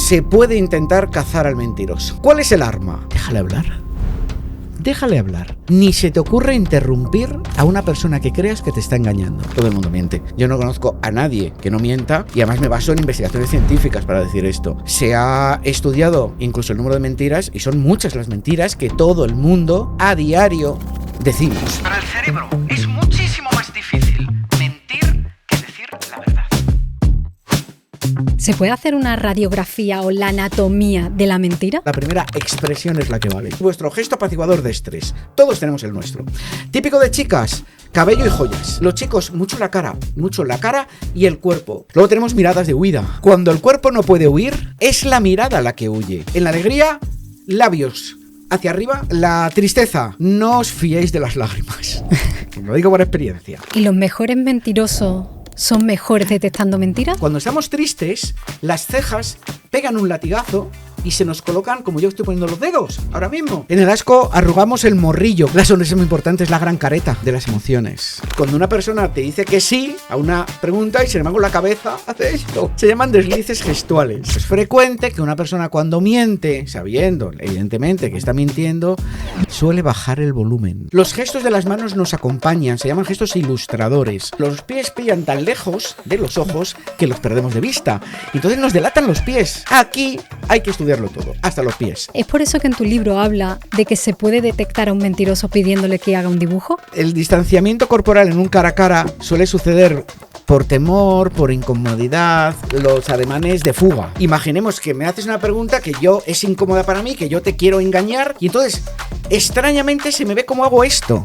se puede intentar cazar al mentiroso. ¿Cuál es el arma? Déjale hablar. Déjale hablar. Ni se te ocurre interrumpir a una persona que creas que te está engañando. Todo el mundo miente. Yo no conozco a nadie que no mienta y además me baso en investigaciones científicas para decir esto. Se ha estudiado incluso el número de mentiras y son muchas las mentiras que todo el mundo a diario decimos. Para el cerebro es muchísimo más difícil mentir que decir la verdad. ¿Se puede hacer una radiografía o la anatomía de la mentira? La primera expresión es la que vale. Vuestro gesto apaciguador de estrés. Todos tenemos el nuestro. Típico de chicas, cabello y joyas. Los chicos, mucho la cara y el cuerpo. Luego tenemos miradas de huida. Cuando el cuerpo no puede huir, es la mirada la que huye. En la alegría, labios hacia arriba. La tristeza, no os fiéis de las lágrimas. Lo digo por experiencia. ¿Y los mejores mentirosos son mejores detectando mentiras? Cuando estamos tristes, las cejas pegan un latigazo y se nos colocan como yo estoy poniendo los dedos ahora mismo. En el asco arrugamos el morrillo. La sonrisa muy importante es la gran careta de las emociones. Cuando una persona te dice que sí a una pregunta y sin embargo la cabeza hace esto, se llaman deslices gestuales. Es frecuente que una persona cuando miente, sabiendo evidentemente que está mintiendo, suele bajar el volumen. Los gestos de las manos nos acompañan, se llaman gestos ilustradores. Los pies pillan tan lejos de los ojos que los perdemos de vista. Entonces nos delatan los pies. Aquí hay que estudiarlo todo, hasta los pies. ¿Es por eso que en tu libro habla de que se puede detectar a un mentiroso pidiéndole que haga un dibujo? El distanciamiento corporal en un cara a cara suele suceder por temor, por incomodidad, los ademanes de fuga. Imaginemos que me haces una pregunta que es incómoda para mí, que yo te quiero engañar y entonces extrañamente se me ve cómo hago esto.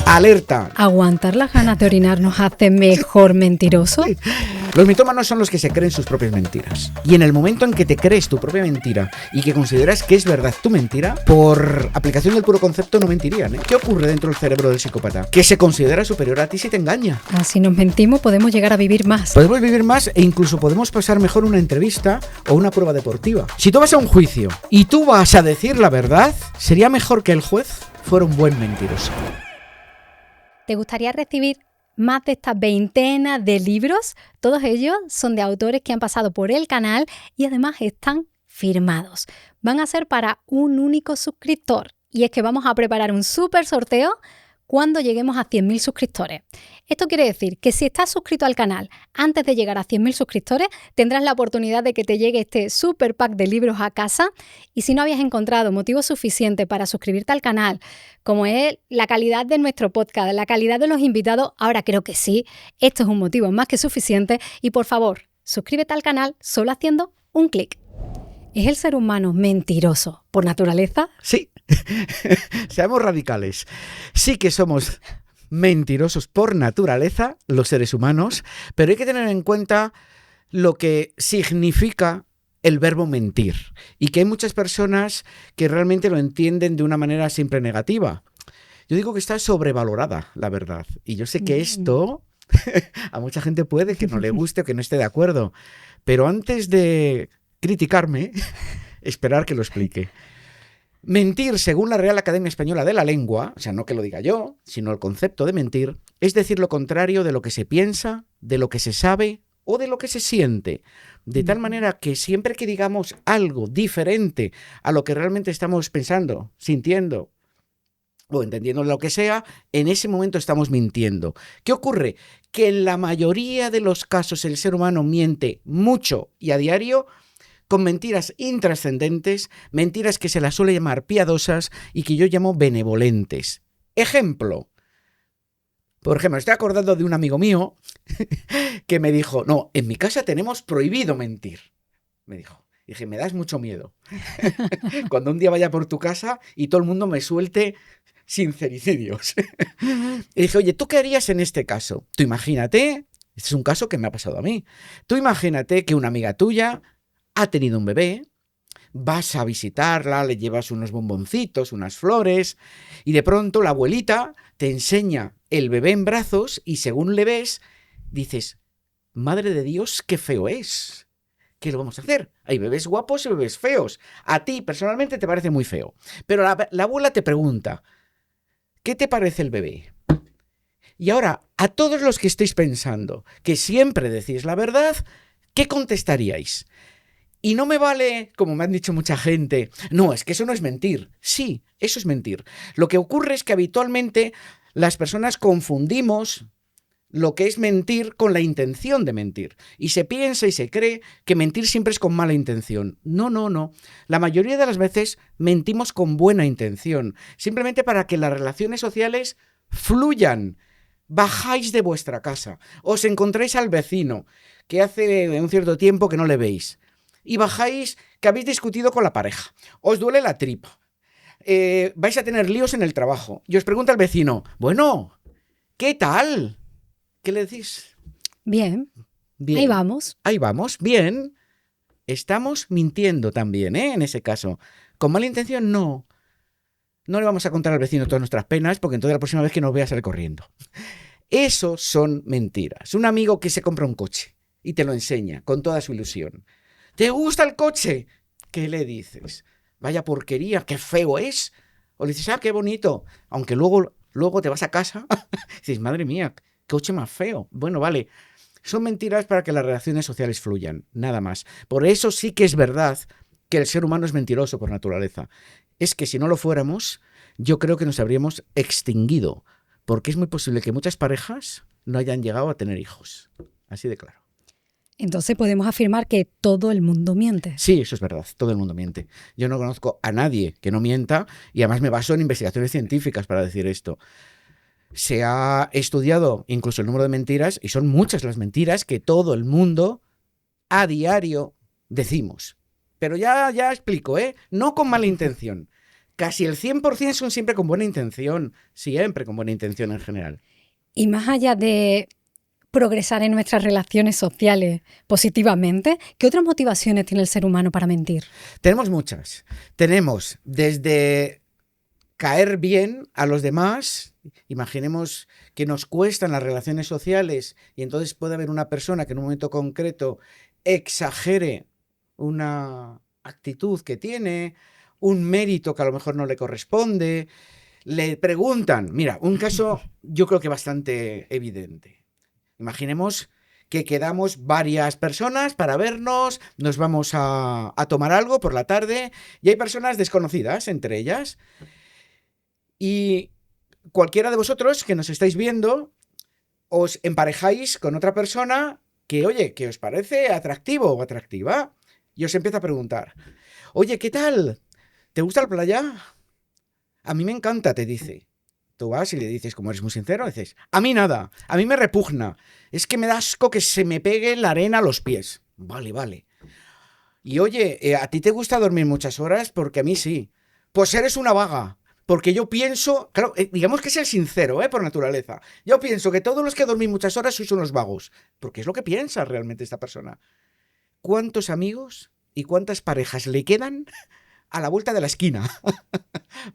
Alerta. ¿Aguantar las ganas de orinar nos hace mejor mentiroso? Los mitómanos son los que se creen sus propias mentiras. Y en el momento en que te crees tu propia mentira y que consideras que es verdad tu mentira, por aplicación del puro concepto no mentirían, ¿eh? ¿Qué ocurre dentro del cerebro del psicópata? Que se considera superior a ti si te engaña. Si nos mentimos podemos llegar a vivir más. Podemos vivir más e incluso podemos pasar mejor una entrevista o una prueba deportiva. Si tú vas a un juicio y tú vas a decir la verdad, sería mejor que el juez fuera un buen mentiroso. ¿Te gustaría recibir más de esta veintena de libros? Todos ellos son de autores que han pasado por el canal y además están firmados. Van a ser para un único suscriptor y es que vamos a preparar un súper sorteo cuando lleguemos a 100.000 suscriptores. Esto quiere decir que si estás suscrito al canal antes de llegar a 100.000 suscriptores, tendrás la oportunidad de que te llegue este super pack de libros a casa. Y si no habías encontrado motivo suficiente para suscribirte al canal, como es la calidad de nuestro podcast, la calidad de los invitados, ahora creo que sí, esto es un motivo más que suficiente. Y por favor, suscríbete al canal solo haciendo un clic. ¿Es el ser humano mentiroso por naturaleza? Sí. Seamos radicales. Sí que somos mentirosos por naturaleza, los seres humanos, pero hay que tener en cuenta lo que significa el verbo mentir y que hay muchas personas que realmente lo entienden de una manera siempre negativa. Yo digo que está sobrevalorada, la verdad, y yo sé que esto a mucha gente puede que no le guste o que no esté de acuerdo, pero antes de criticarme, esperar que lo explique. Mentir, según la Real Academia Española de la Lengua, o sea, no que lo diga yo, sino el concepto de mentir, es decir lo contrario de lo que se piensa, de lo que se sabe o de lo que se siente. De tal manera que siempre que digamos algo diferente a lo que realmente estamos pensando, sintiendo o entendiendo lo que sea, en ese momento estamos mintiendo. ¿Qué ocurre? Que en la mayoría de los casos el ser humano miente mucho y a diario, con mentiras intrascendentes, mentiras que se las suele llamar piadosas y que yo llamo benevolentes. Ejemplo. Por ejemplo, estoy acordando de un amigo mío que me dijo, no, en mi casa tenemos prohibido mentir. Me dijo. Dije, me das mucho miedo. Cuando un día vaya por tu casa y todo el mundo me suelte sincericidios. Y dije, oye, ¿tú qué harías en este caso? Tú imagínate, este es un caso que me ha pasado a mí. Tú imagínate que una amiga tuya ha tenido un bebé, vas a visitarla, le llevas unos bomboncitos, unas flores, y de pronto la abuelita te enseña el bebé en brazos y según le ves, dices, madre de Dios, qué feo es. ¿Qué lo vamos a hacer? Hay bebés guapos y bebés feos. A ti personalmente te parece muy feo. Pero la abuela te pregunta, ¿qué te parece el bebé? Y ahora, a todos los que estéis pensando que siempre decís la verdad, ¿qué contestaríais? Y no me vale, como me han dicho mucha gente, no, es que eso no es mentir. Sí, eso es mentir. Lo que ocurre es que habitualmente las personas confundimos lo que es mentir con la intención de mentir. Y se piensa y se cree que mentir siempre es con mala intención. No, no, no. La mayoría de las veces mentimos con buena intención, simplemente para que las relaciones sociales fluyan. Bajáis de vuestra casa, os encontráis al vecino que hace un cierto tiempo que no le veis, y bajáis que habéis discutido con la pareja, os duele la tripa, vais a tener líos en el trabajo, y os pregunta el vecino, bueno, ¿qué tal? ¿Qué le decís? Bien. Bien. Ahí vamos. Ahí vamos, bien. Estamos mintiendo también, en ese caso. ¿Con mala intención? No. No le vamos a contar al vecino todas nuestras penas, porque entonces la próxima vez que nos vea sale corriendo. Eso son mentiras. Un amigo que se compra un coche y te lo enseña con toda su ilusión. ¿Te gusta el coche? ¿Qué le dices? Vaya porquería, qué feo es. O le dices, ah, qué bonito. Aunque luego te vas a casa y dices, madre mía, qué coche más feo. Bueno, vale. Son mentiras para que las relaciones sociales fluyan, nada más. Por eso sí que es verdad que el ser humano es mentiroso por naturaleza. Es que si no lo fuéramos, yo creo que nos habríamos extinguido, porque es muy posible que muchas parejas no hayan llegado a tener hijos. Así de claro. Entonces podemos afirmar que todo el mundo miente. Sí, eso es verdad, todo el mundo miente. Yo no conozco a nadie que no mienta y además me baso en investigaciones científicas para decir esto. Se ha estudiado incluso el número de mentiras y son muchas las mentiras que todo el mundo a diario decimos. Pero ya explico, no con mala intención. Casi el 100% son siempre con buena intención, siempre con buena intención en general. Y más allá de progresar en nuestras relaciones sociales positivamente, ¿qué otras motivaciones tiene el ser humano para mentir? Tenemos muchas. Tenemos desde caer bien a los demás. Imaginemos que nos cuestan las relaciones sociales y entonces puede haber una persona que en un momento concreto exagere una actitud que tiene, un mérito que a lo mejor no le corresponde. Le preguntan, mira, un caso yo creo que bastante evidente. Imaginemos que quedamos varias personas para vernos, nos vamos a tomar algo por la tarde y hay personas desconocidas entre ellas. Y cualquiera de vosotros que nos estáis viendo, os emparejáis con otra persona que, oye, que os parece atractivo o atractiva. Y os empieza a preguntar, oye, ¿qué tal? ¿Te gusta la playa? A mí me encanta, te dice. Tú vas y le dices, como eres muy sincero, dices, a mí nada, a mí me repugna. Es que me da asco que se me pegue la arena a los pies. Vale, vale. Y oye, ¿a ti te gusta dormir muchas horas? Porque a mí sí. Pues eres una vaga. Porque yo pienso, claro, digamos que es el sincero, por naturaleza. Yo pienso que todos los que dormís muchas horas sois unos vagos. Porque es lo que piensa realmente esta persona. ¿Cuántos amigos y cuántas parejas le quedan a la vuelta de la esquina?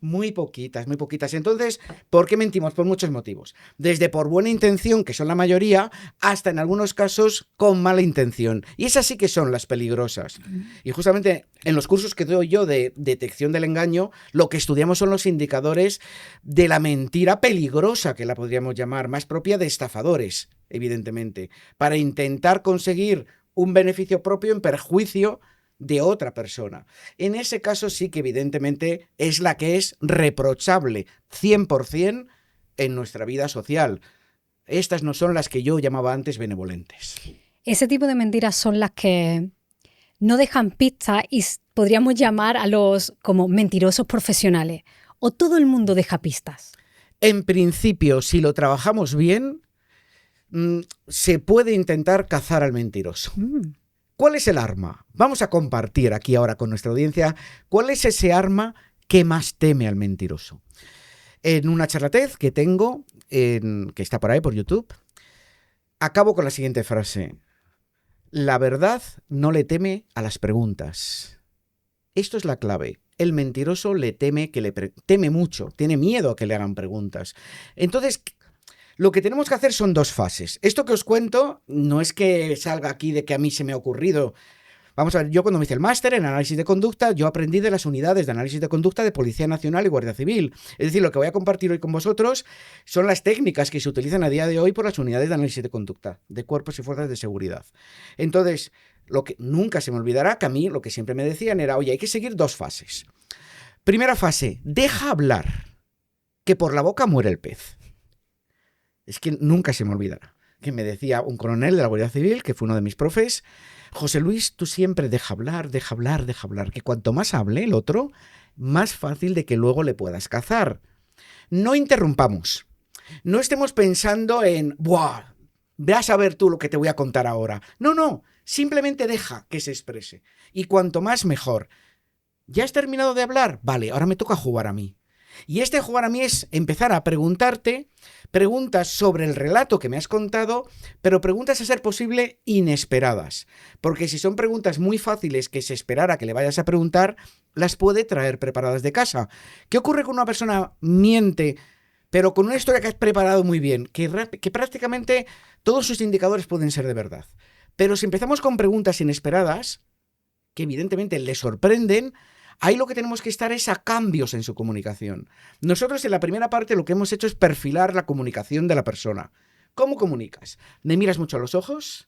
Muy poquitas, muy poquitas. Entonces, ¿por qué mentimos? Por muchos motivos. Desde por buena intención, que son la mayoría, hasta en algunos casos con mala intención. Y esas sí que son las peligrosas. Y justamente en los cursos que doy yo de detección del engaño, lo que estudiamos son los indicadores de la mentira peligrosa, que la podríamos llamar, más propia de estafadores, evidentemente, para intentar conseguir un beneficio propio en perjuicio de otra persona. En ese caso sí que evidentemente es la que es reprochable 100% en nuestra vida social. Estas no son las que yo llamaba antes benevolentes. Ese tipo de mentiras son las que no dejan pistas y podríamos llamar a los como mentirosos profesionales. ¿O todo el mundo deja pistas? En principio, si lo trabajamos bien, se puede intentar cazar al mentiroso. ¿Cuál es el arma? Vamos a compartir aquí ahora con nuestra audiencia cuál es ese arma que más teme al mentiroso. En una charlatez que tengo, que está por ahí por YouTube, acabo con la siguiente frase. La verdad no le teme a las preguntas. Esto es la clave. El mentiroso le teme, teme mucho, tiene miedo a que le hagan preguntas. Entonces, lo que tenemos que hacer son dos fases. Esto que os cuento no es que salga aquí de que a mí se me ha ocurrido. Vamos a ver, yo cuando me hice el máster en análisis de conducta, yo aprendí de las unidades de análisis de conducta de Policía Nacional y Guardia Civil. Es decir, lo que voy a compartir hoy con vosotros son las técnicas que se utilizan a día de hoy por las unidades de análisis de conducta de cuerpos y fuerzas de seguridad. Entonces, lo que nunca se me olvidará, que a mí lo que siempre me decían era, oye, hay que seguir 2 fases. Primera fase, deja hablar, que por la boca muere el pez. Es que nunca se me olvidará. Que me decía un coronel de la Guardia Civil, que fue uno de mis profes, José Luis, tú siempre deja hablar, que cuanto más hable el otro, más fácil de que luego le puedas cazar. No interrumpamos. No estemos pensando en, ¡buah! Ve a saber tú lo que te voy a contar ahora. No, simplemente deja que se exprese. Y cuanto más, mejor. ¿Ya has terminado de hablar? Vale, ahora me toca jugar a mí. Y este jugar a mí es empezar a preguntarte preguntas sobre el relato que me has contado, pero preguntas a ser posible inesperadas. Porque si son preguntas muy fáciles que se esperara que le vayas a preguntar, las puede traer preparadas de casa. ¿Qué ocurre cuando una persona miente, pero con una historia que has preparado muy bien? Que prácticamente todos sus indicadores pueden ser de verdad. Pero si empezamos con preguntas inesperadas, que evidentemente le sorprenden, ahí lo que tenemos que estar es a cambios en su comunicación. Nosotros en la primera parte lo que hemos hecho es perfilar la comunicación de la persona. ¿Cómo comunicas? ¿Me miras mucho a los ojos?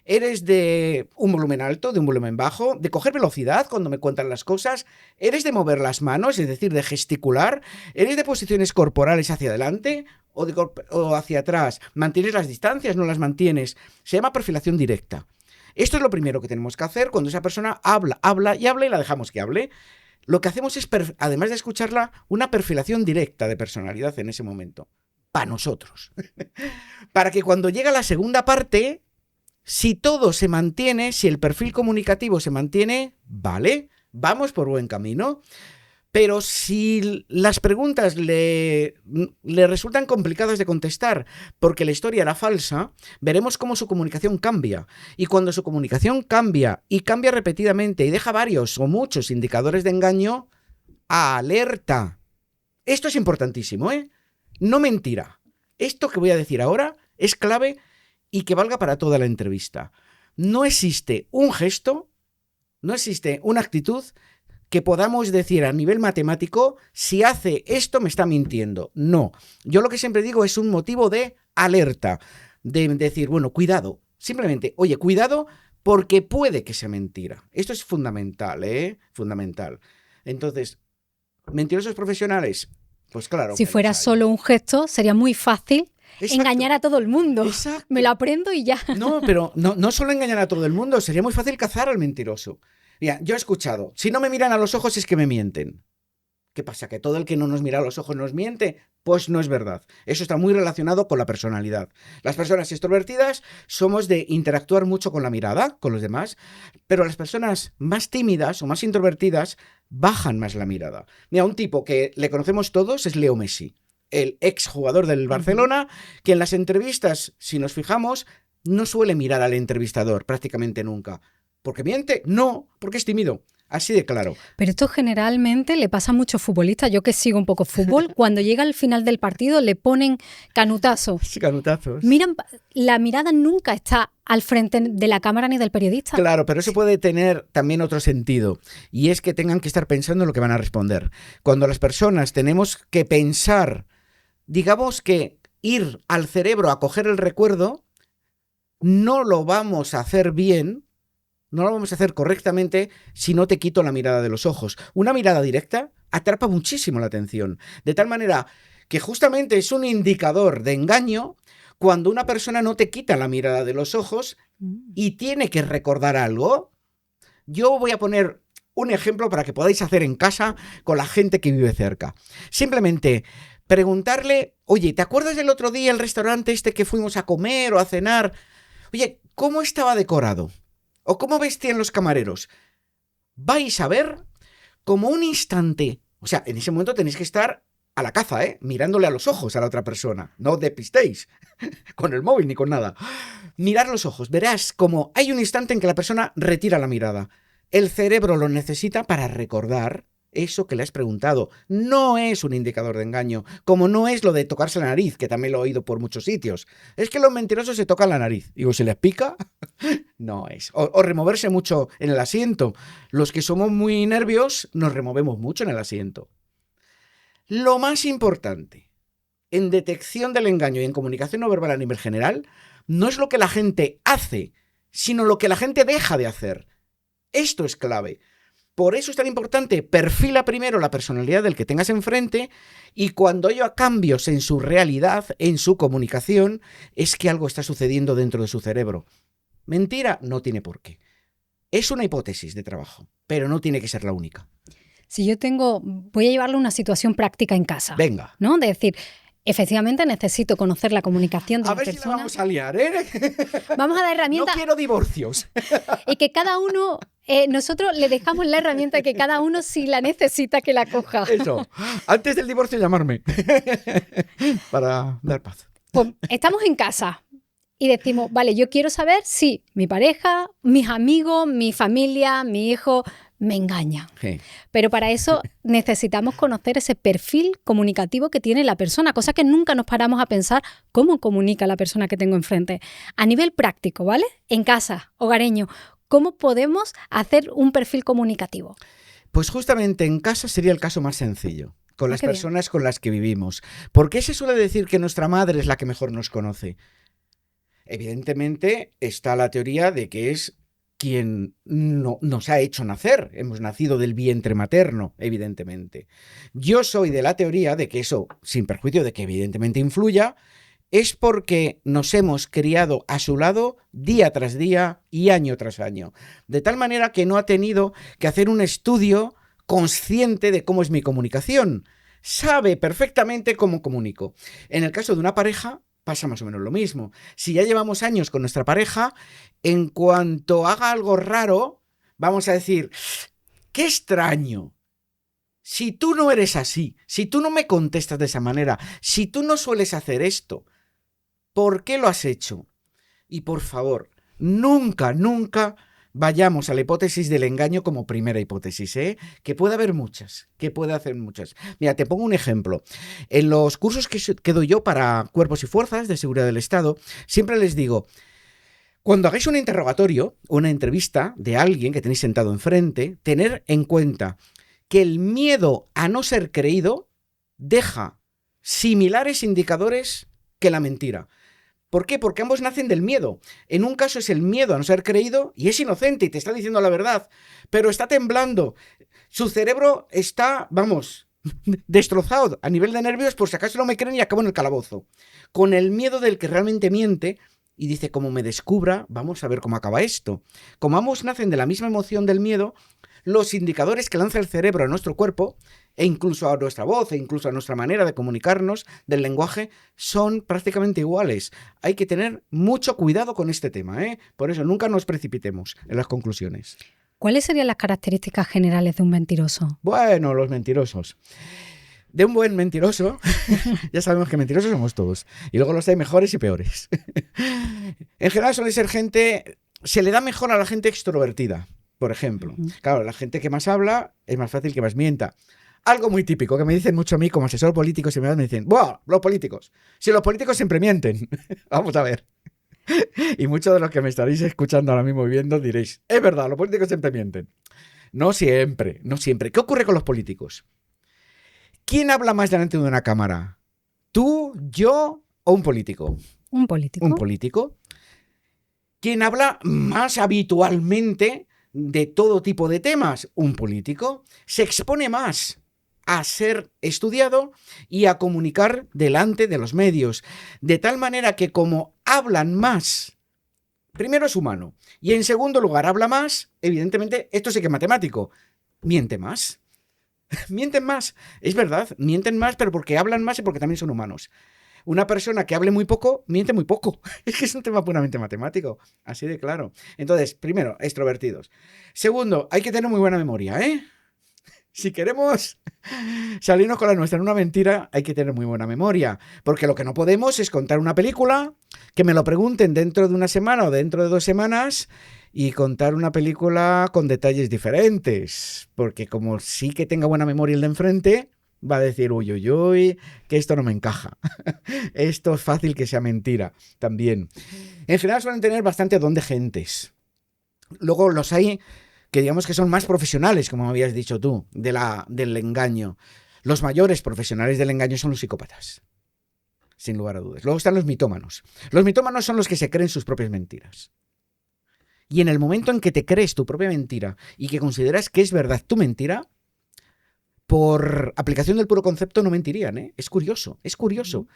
¿Eres de un volumen alto, de un volumen bajo? ¿De coger velocidad cuando me cuentan las cosas? ¿Eres de mover las manos, es decir, de gesticular? ¿Eres de posiciones corporales hacia adelante o hacia atrás? ¿Mantienes las distancias? ¿No las mantienes? Se llama perfilación directa. Esto es lo primero que tenemos que hacer cuando esa persona habla y la dejamos que hable. Lo que hacemos es, además de escucharla, una perfilación directa de personalidad en ese momento. Para nosotros. Para que cuando llega la segunda parte, si todo se mantiene, si el perfil comunicativo se mantiene, vale, vamos por buen camino. Pero si las preguntas le resultan complicadas de contestar porque la historia era falsa, veremos cómo su comunicación cambia. Y cuando su comunicación cambia y cambia repetidamente y deja varios o muchos indicadores de engaño, ¡alerta! Esto es importantísimo, ¿eh? No mentira. Esto que voy a decir ahora es clave y que valga para toda la entrevista. No existe un gesto, no existe una actitud que podamos decir a nivel matemático, si hace esto me está mintiendo. No. Yo lo que siempre digo es un motivo de alerta, de decir, bueno, cuidado. Simplemente, oye, cuidado porque puede que sea mentira. Esto es fundamental, ¿eh? Fundamental. Entonces, mentirosos profesionales, pues claro. Si fuera solo un gesto, sería muy fácil. Exacto. Engañar a todo el mundo. Exacto. Me lo aprendo y ya. No, pero no solo engañar a todo el mundo, sería muy fácil cazar al mentiroso. Mira, yo he escuchado, si no me miran a los ojos es que me mienten. ¿Qué pasa? ¿Que todo el que no nos mira a los ojos nos miente? Pues no es verdad. Eso está muy relacionado con la personalidad. Las personas extrovertidas somos de interactuar mucho con la mirada, con los demás, pero las personas más tímidas o más introvertidas bajan más la mirada. Mira, un tipo que le conocemos todos es Leo Messi, el exjugador del Barcelona, que en las entrevistas, si nos fijamos, no suele mirar al entrevistador prácticamente nunca. ¿Porque miente? No, porque es tímido. Así de claro. Pero esto generalmente le pasa a muchos futbolistas. Yo que sigo un poco fútbol, cuando llega al final del partido le ponen canutazos. Sí, canutazos. Miran, la mirada nunca está al frente de la cámara ni del periodista. Claro, pero eso puede tener también otro sentido. Y es que tengan que estar pensando en lo que van a responder. Cuando las personas tenemos que pensar, digamos que ir al cerebro a coger el recuerdo, no lo vamos a hacer bien. No lo vamos a hacer correctamente si no te quito la mirada de los ojos. Una mirada directa atrapa muchísimo la atención. De tal manera que justamente es un indicador de engaño cuando una persona no te quita la mirada de los ojos y tiene que recordar algo. Yo voy a poner un ejemplo para que podáis hacer en casa con la gente que vive cerca. Simplemente preguntarle, oye, ¿te acuerdas del otro día el restaurante este que fuimos a comer o a cenar? Oye, ¿cómo estaba decorado? ¿O cómo vestían los camareros? Vais a ver como un instante. O sea, en ese momento tenéis que estar a la caza, mirándole a los ojos a la otra persona. No despistéis con el móvil ni con nada. Mirar los ojos. Verás como hay un instante en que la persona retira la mirada. El cerebro lo necesita para recordar eso que le has preguntado. No es un indicador de engaño, como no es lo de tocarse la nariz, que también lo he oído por muchos sitios. Es que los mentirosos se tocan la nariz. Digo, ¿se les pica? No es. O removerse mucho en el asiento. Los que somos muy nervios nos removemos mucho en el asiento. Lo más importante en detección del engaño y en comunicación no verbal a nivel general no es lo que la gente hace, sino lo que la gente deja de hacer. Esto es clave. Por eso es tan importante, perfila primero la personalidad del que tengas enfrente y cuando haya cambios en su realidad, en su comunicación, es que algo está sucediendo dentro de su cerebro. Mentira no tiene por qué. Es una hipótesis de trabajo, pero no tiene que ser la única. Si yo voy a llevarle una situación práctica en casa. Venga. ¿No? De decir, efectivamente necesito conocer la comunicación de A la ver persona. si la vamos a liar, ¿eh? Vamos a dar herramientas. No quiero divorcios. Y que cada uno, nosotros le dejamos la herramienta que cada uno, si la necesita, que la coja. Eso. Antes del divorcio, llamarme. Para dar paz. Pues estamos en casa y decimos, vale, yo quiero saber si mi pareja, mis amigos, mi familia, mi hijo me engañan. Sí. Pero para eso necesitamos conocer ese perfil comunicativo que tiene la persona, cosa que nunca nos paramos a pensar cómo comunica la persona que tengo enfrente. A nivel práctico, ¿vale? En casa, hogareño, ¿cómo podemos hacer un perfil comunicativo? Pues justamente en casa sería el caso más sencillo, con las qué bien. personas con las que vivimos. ¿Por qué se suele decir que nuestra madre es la que mejor nos conoce? Evidentemente está la teoría de que es quien nos ha hecho nacer. Hemos nacido del vientre materno, evidentemente. Yo soy de la teoría de que eso, sin perjuicio de que evidentemente influya, es porque nos hemos criado a su lado día tras día y año tras año. De tal manera que no ha tenido que hacer un estudio consciente de cómo es mi comunicación. Sabe perfectamente cómo comunico. En el caso de una pareja, pasa más o menos lo mismo. Si ya llevamos años con nuestra pareja, en cuanto haga algo raro, vamos a decir, ¡qué extraño! Si tú no eres así, si tú no me contestas de esa manera, si tú no sueles hacer esto, ¿por qué lo has hecho? Y por favor, nunca, nunca vayamos a la hipótesis del engaño como primera hipótesis, ¿eh? Que puede haber muchas, que puede hacer muchas. Mira, te pongo un ejemplo. En los cursos que doy yo para cuerpos y fuerzas de seguridad del Estado, siempre les digo, cuando hagáis un interrogatorio, una entrevista de alguien que tenéis sentado enfrente, tener en cuenta que el miedo a no ser creído deja similares indicadores que la mentira. ¿Por qué? Porque ambos nacen del miedo. En un caso es el miedo a no ser creído y es inocente y te está diciendo la verdad, pero está temblando. Su cerebro está, vamos, destrozado a nivel de nervios por si acaso no me creen y acabo en el calabozo. Con el miedo del que realmente miente y dice, como me descubra, vamos a ver cómo acaba esto. Como ambos nacen de la misma emoción del miedo, los indicadores que lanza el cerebro a nuestro cuerpo, e incluso a nuestra voz, e incluso a nuestra manera de comunicarnos, del lenguaje, son prácticamente iguales. Hay que tener mucho cuidado con este tema, ¿eh? Por eso nunca nos precipitemos en las conclusiones. ¿Cuáles serían las características generales de un mentiroso? Bueno, los mentirosos. De un buen mentiroso, ya sabemos que mentirosos somos todos. Y luego los hay mejores y peores. En general suele ser gente, se le da mejor a la gente extrovertida. Por ejemplo, claro, la gente que más habla es más fácil que más mienta. Algo muy típico que me dicen mucho a mí como asesor político, me dicen, ¡buah! Los políticos. Si los políticos siempre mienten. Vamos a ver. Y muchos de los que me estaréis escuchando ahora mismo y viendo diréis, es verdad, los políticos siempre mienten. No siempre, no siempre. ¿Qué ocurre con los políticos? ¿Quién habla más delante de una cámara? ¿Tú, yo o un político? Un político. Un político. ¿Quién habla más habitualmente de todo tipo de temas? Un político. Se expone más a ser estudiado y a comunicar delante de los medios. De tal manera que como hablan más, primero es humano, y en segundo lugar habla más, evidentemente, esto sí que es matemático, miente más. Mienten más, es verdad, mienten más, pero porque hablan más y porque también son humanos. Una persona que hable muy poco, miente muy poco. Es que es un tema puramente matemático, así de claro. Entonces, primero, extrovertidos. Segundo, hay que tener muy buena memoria, ¿eh? Si queremos salirnos con la nuestra en una mentira, hay que tener muy buena memoria. Porque lo que no podemos es contar una película, que me lo pregunten dentro de una semana o dentro de 2 semanas y contar una película con detalles diferentes, porque como sí que tenga buena memoria el de enfrente, va a decir, uy, uy, uy, que esto no me encaja. Esto es fácil que sea mentira también. En general suelen tener bastante don de gentes. Luego los hay que digamos que son más profesionales, como habías dicho tú, del engaño. Los mayores profesionales del engaño son los psicópatas, sin lugar a dudas. Luego están los mitómanos. Los mitómanos son los que se creen sus propias mentiras. Y en el momento en que te crees tu propia mentira y que consideras que es verdad tu mentira, por aplicación del puro concepto no mentirían, ¿eh? Es curioso, es curioso.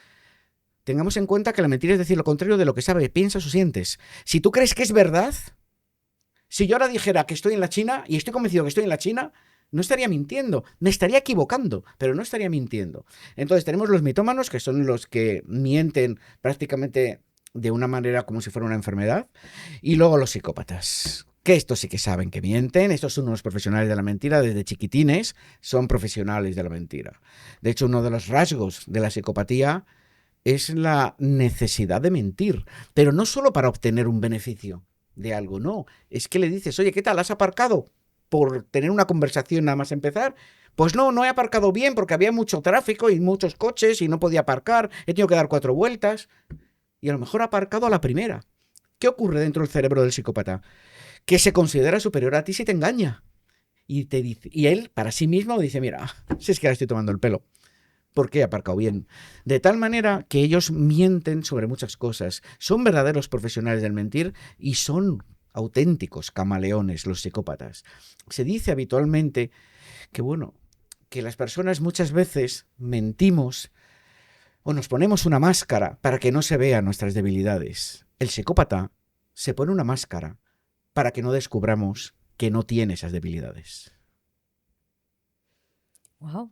Tengamos en cuenta que la mentira es decir lo contrario de lo que sabes, piensas o sientes. Si tú crees que es verdad, si yo ahora dijera que estoy en la China y estoy convencido que estoy en la China, no estaría mintiendo, me estaría equivocando, pero no estaría mintiendo. Entonces tenemos los mitómanos, que son los que mienten prácticamente de una manera como si fuera una enfermedad, y luego los psicópatas, que estos sí que saben que mienten, estos son unos profesionales de la mentira, desde chiquitines son profesionales de la mentira. De hecho, uno de los rasgos de la psicopatía es la necesidad de mentir, pero no solo para obtener un beneficio de algo, no, es que le dices, oye, ¿qué tal? ¿Has aparcado? Por tener una conversación nada más empezar. Pues no he aparcado bien porque había mucho tráfico y muchos coches y no podía aparcar, he tenido que dar 4 vueltas y a lo mejor ha aparcado a la primera. ¿Qué ocurre dentro del cerebro del psicópata? Que se considera superior a ti si te engaña y te dice, y él para sí mismo dice, mira, si es que ahora estoy tomando el pelo, ¿por qué he aparcado bien? De tal manera que ellos mienten sobre muchas cosas, son verdaderos profesionales del mentir y son auténticos camaleones los psicópatas. Se dice habitualmente que, bueno, que las personas muchas veces mentimos o nos ponemos una máscara para que no se vean nuestras debilidades. El psicópata se pone una máscara para que no descubramos que no tiene esas debilidades. Wow.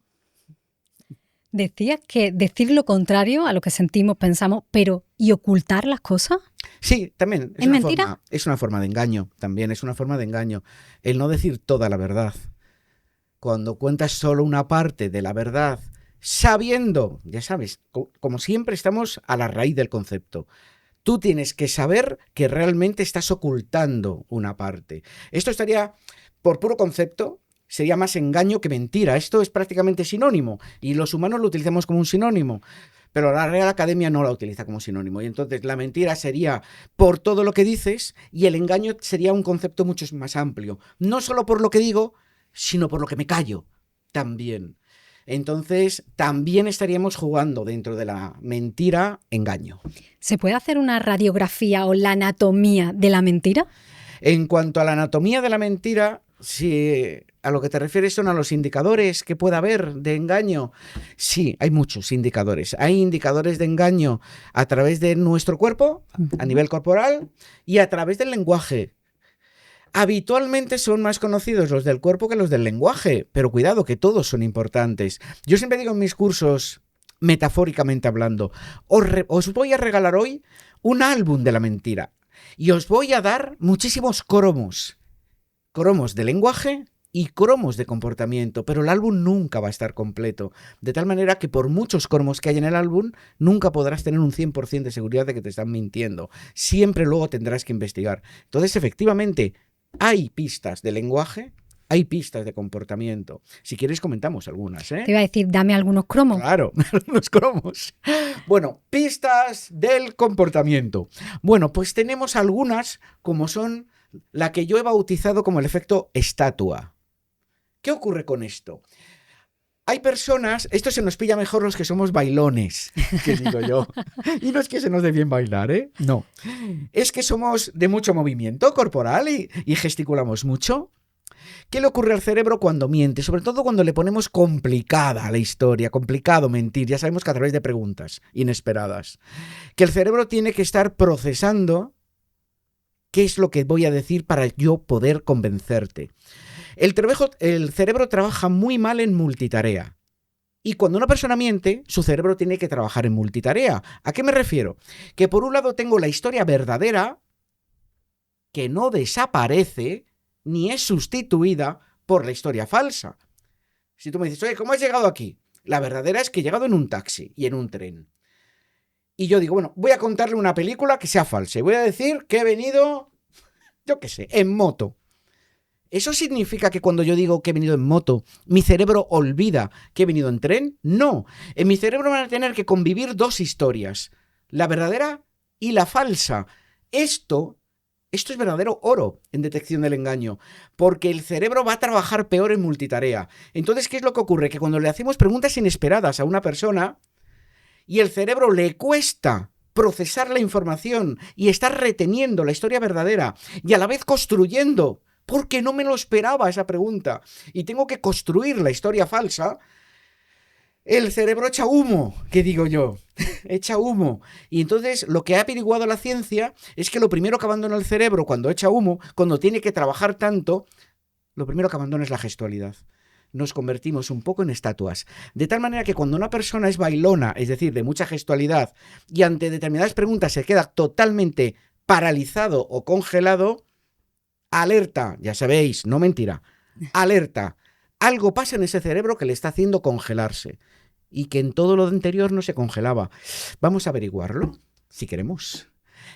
Decías que decir lo contrario a lo que sentimos, pensamos, pero ¿y ocultar las cosas? Sí, también. ¿Es mentira? Es una forma de engaño, también es una forma de engaño. El no decir toda la verdad. Cuando cuentas solo una parte de la verdad, sabiendo, ya sabes, como siempre estamos a la raíz del concepto. Tú tienes que saber que realmente estás ocultando una parte. Esto estaría, por puro concepto, sería más engaño que mentira. Esto es prácticamente sinónimo y los humanos lo utilizamos como un sinónimo, pero la Real Academia no la utiliza como sinónimo. Y entonces la mentira sería por todo lo que dices y el engaño sería un concepto mucho más amplio. No solo por lo que digo, sino por lo que me callo también. Entonces también estaríamos jugando dentro de la mentira engaño. ¿Se puede hacer una radiografía o la anatomía de la mentira? En cuanto a la anatomía de la mentira, si a lo que te refieres son a los indicadores que pueda haber de engaño, sí, hay muchos indicadores. Hay indicadores de engaño a través de nuestro cuerpo, a nivel corporal, y a través del lenguaje. Habitualmente son más conocidos los del cuerpo que los del lenguaje, pero cuidado que todos son importantes. Yo siempre digo en mis cursos, metafóricamente hablando, os voy a regalar hoy un álbum de la mentira y os voy a dar muchísimos cromos de lenguaje y cromos de comportamiento, pero el álbum nunca va a estar completo, de tal manera que por muchos cromos que hay en el álbum, nunca podrás tener un 100% de seguridad de que te están mintiendo. Siempre luego tendrás que investigar. Entonces, efectivamente, hay pistas de lenguaje, hay pistas de comportamiento. Si quieres comentamos algunas, ¿eh? Te iba a decir, dame algunos cromos. Claro, algunos cromos. Bueno, pistas del comportamiento. Bueno, pues tenemos algunas como son la que yo he bautizado como el efecto estatua. ¿Qué ocurre con esto? Hay personas, esto se nos pilla mejor los que somos bailones, que digo yo. Y no es que se nos dé bien bailar, ¿eh? No. Es que somos de mucho movimiento corporal y gesticulamos mucho. ¿Qué le ocurre al cerebro cuando miente? Sobre todo cuando le ponemos complicada la historia, complicado mentir. Ya sabemos que a través de preguntas inesperadas. Que el cerebro tiene que estar procesando qué es lo que voy a decir para yo poder convencerte. El cerebro trabaja muy mal en multitarea. Y cuando una persona miente, su cerebro tiene que trabajar en multitarea. ¿A qué me refiero? Que por un lado tengo la historia verdadera, que no desaparece ni es sustituida por la historia falsa. Si tú me dices, oye, ¿cómo has llegado aquí? La verdadera es que he llegado en un taxi y en un tren. Y yo digo, bueno, voy a contarle una película que sea falsa. Y voy a decir que he venido yo qué sé, en moto. ¿Eso significa que cuando yo digo que he venido en moto, mi cerebro olvida que he venido en tren? No. En mi cerebro van a tener que convivir dos historias, la verdadera y la falsa. Esto es verdadero oro en detección del engaño, porque el cerebro va a trabajar peor en multitarea. Entonces, ¿qué es lo que ocurre? Que cuando le hacemos preguntas inesperadas a una persona y el cerebro le cuesta procesar la información y estar reteniendo la historia verdadera y a la vez construyendo, porque no me lo esperaba esa pregunta y tengo que construir la historia falsa, el cerebro echa humo, que digo yo, echa humo. Y entonces lo que ha averiguado la ciencia es que lo primero que abandona el cerebro cuando echa humo, cuando tiene que trabajar tanto, lo primero que abandona es la gestualidad. Nos convertimos un poco en estatuas. De tal manera que cuando una persona es bailona, es decir, de mucha gestualidad, y ante determinadas preguntas se queda totalmente paralizado o congelado, alerta, ya sabéis, no mentira, alerta. Algo pasa en ese cerebro que le está haciendo congelarse y que en todo lo anterior no se congelaba. Vamos a averiguarlo, si queremos.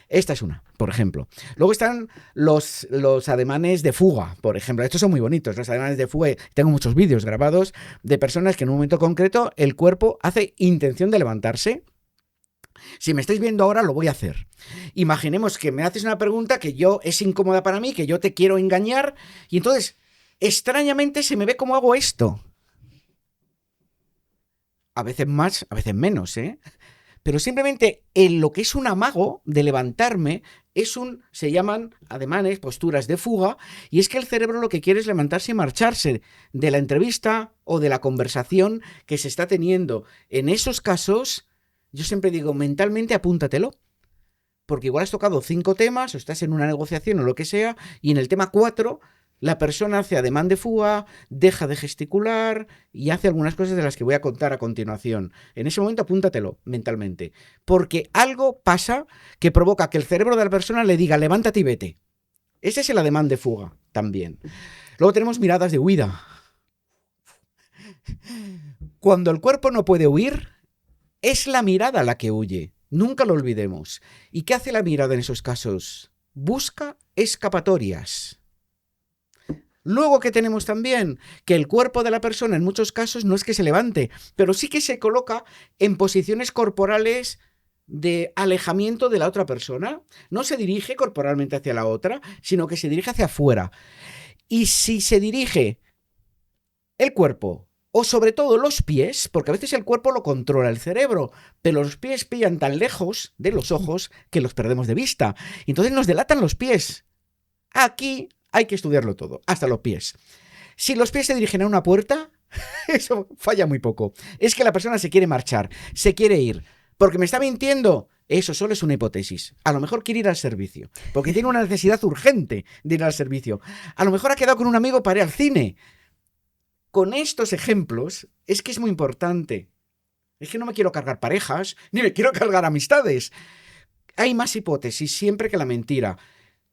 Esta es una, por ejemplo. Luego están los ademanes de fuga, por ejemplo. Estos son muy bonitos, los ademanes de fuga. Tengo muchos vídeos grabados de personas que en un momento concreto el cuerpo hace intención de levantarse. Si me estáis viendo ahora, lo voy a hacer. Imaginemos que me haces una pregunta que es incómoda para mí, que yo te quiero engañar, y entonces, extrañamente, se me ve cómo hago esto. A veces más, a veces menos, ¿eh? Pero simplemente en lo que es un amago de levantarme, se llaman ademanes, posturas de fuga, y es que el cerebro lo que quiere es levantarse y marcharse de la entrevista o de la conversación que se está teniendo. En esos casos, yo siempre digo, mentalmente apúntatelo, porque igual has tocado 5 temas, o estás en una negociación o lo que sea, y en el tema 4 la persona hace ademán de fuga, deja de gesticular y hace algunas cosas de las que voy a contar a continuación. En ese momento apúntatelo mentalmente, porque algo pasa que provoca que el cerebro de la persona le diga levántate y vete. Ese es el ademán de fuga también. Luego tenemos miradas de huida. Cuando el cuerpo no puede huir, es la mirada la que huye. Nunca lo olvidemos. ¿Y qué hace la mirada en esos casos? Busca escapatorias. Luego, ¿qué tenemos también? Que el cuerpo de la persona en muchos casos no es que se levante, pero sí que se coloca en posiciones corporales de alejamiento de la otra persona. No se dirige corporalmente hacia la otra, sino que se dirige hacia afuera. Y si se dirige el cuerpo, o sobre todo los pies, porque a veces el cuerpo lo controla el cerebro, pero los pies pillan tan lejos de los ojos que los perdemos de vista. Y entonces nos delatan los pies. Aquí hay que estudiarlo todo, hasta los pies. Si los pies se dirigen a una puerta, eso falla muy poco. Es que la persona se quiere marchar, se quiere ir. ¿Porque me está mintiendo? Eso solo es una hipótesis. A lo mejor quiere ir al servicio, porque tiene una necesidad urgente de ir al servicio. A lo mejor ha quedado con un amigo para ir al cine. Con estos ejemplos, es que es muy importante. Es que no me quiero cargar parejas, ni me quiero cargar amistades. Hay más hipótesis siempre que la mentira.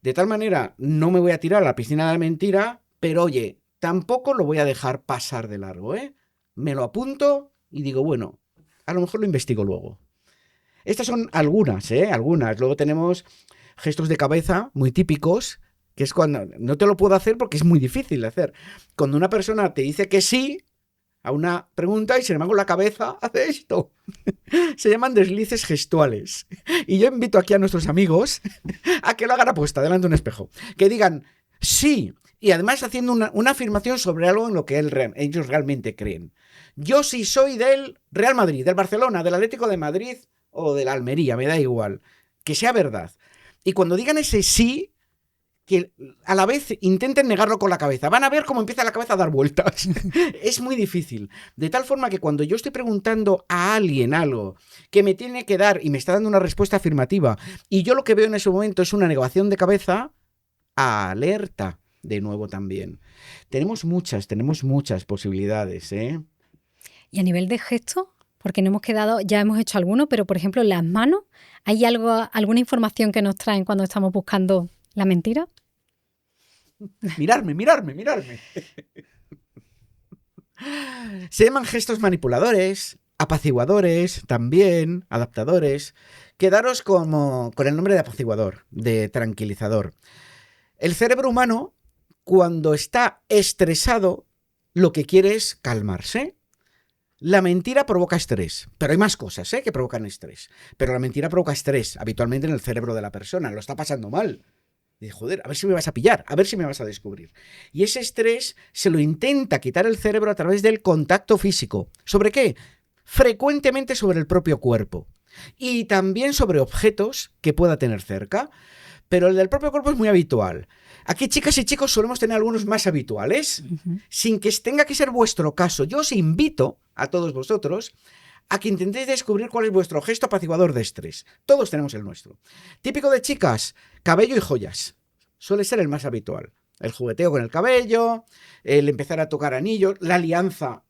De tal manera, no me voy a tirar a la piscina de la mentira, pero oye, tampoco lo voy a dejar pasar de largo, ¿eh? Me lo apunto y digo, bueno, a lo mejor lo investigo luego. Estas son algunas, ¿eh? Algunas. Luego tenemos gestos de cabeza muy típicos, que es cuando no te lo puedo hacer porque es muy difícil de hacer. Cuando una persona te dice que sí a una pregunta y sin embargo la cabeza hace esto. Se llaman deslices gestuales. Y yo invito aquí a nuestros amigos a que lo hagan aposta delante de un espejo. Que digan sí, y además haciendo una afirmación sobre algo en lo que ellos realmente creen. Yo sí soy del Real Madrid, del Barcelona, del Atlético de Madrid o de la Almería, me da igual. Que sea verdad. Y cuando digan ese sí, que a la vez intenten negarlo con la cabeza. Van a ver cómo empieza la cabeza a dar vueltas. Es muy difícil. De tal forma que cuando yo estoy preguntando a alguien algo que me tiene que dar y me está dando una respuesta afirmativa y yo lo que veo en ese momento es una negación de cabeza, alerta de nuevo también. Tenemos muchas posibilidades, ¿eh? Y a nivel de gesto, porque no hemos quedado, ya hemos hecho alguno, pero por ejemplo en las manos, ¿hay alguna información que nos traen cuando estamos buscando la mentira? Mirarme. Se llaman gestos manipuladores, apaciguadores, también, adaptadores. Quedaros como con el nombre de apaciguador, de tranquilizador. El cerebro humano, cuando está estresado, lo que quiere es calmarse. La mentira provoca estrés, pero hay más cosas que provocan estrés. Pero la mentira provoca estrés habitualmente en el cerebro de la persona, lo está pasando mal. Y joder, a ver si me vas a pillar, a ver si me vas a descubrir. Y ese estrés se lo intenta quitar el cerebro a través del contacto físico. ¿Sobre qué? Frecuentemente sobre el propio cuerpo. Y también sobre objetos que pueda tener cerca. Pero el del propio cuerpo es muy habitual. Aquí, chicas y chicos, solemos tener algunos más habituales, sin que tenga que ser vuestro caso. Yo os invito a todos vosotros a que intentéis descubrir cuál es vuestro gesto apaciguador de estrés. Todos tenemos el nuestro. Típico de chicas, cabello y joyas. Suele ser el más habitual. El jugueteo con el cabello, el empezar a tocar anillos, la alianza.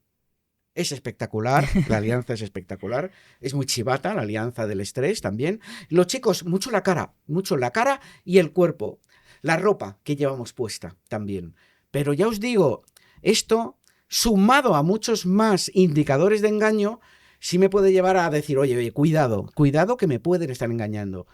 Es espectacular, la alianza es espectacular. Es muy chivata la alianza del estrés también. Los chicos, mucho la cara y el cuerpo. La ropa que llevamos puesta también. Pero ya os digo, esto, sumado a muchos más indicadores de engaño, sí me puede llevar a decir, oye, cuidado que me pueden estar engañando.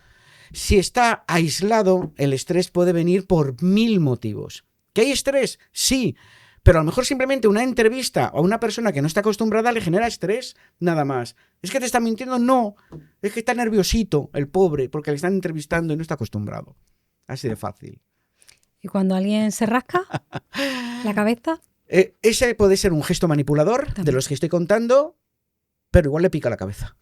Si está aislado, el estrés puede venir por 1000 motivos. ¿Que hay estrés? Sí. Pero a lo mejor simplemente una entrevista a una persona que no está acostumbrada le genera estrés, nada más. ¿Es que te está mintiendo? No. Es que está nerviosito el pobre porque le están entrevistando y no está acostumbrado. Así de fácil. ¿Y cuando alguien se rasca la cabeza? Ese puede ser un gesto manipulador también, de los que estoy contando, pero igual le pica la cabeza.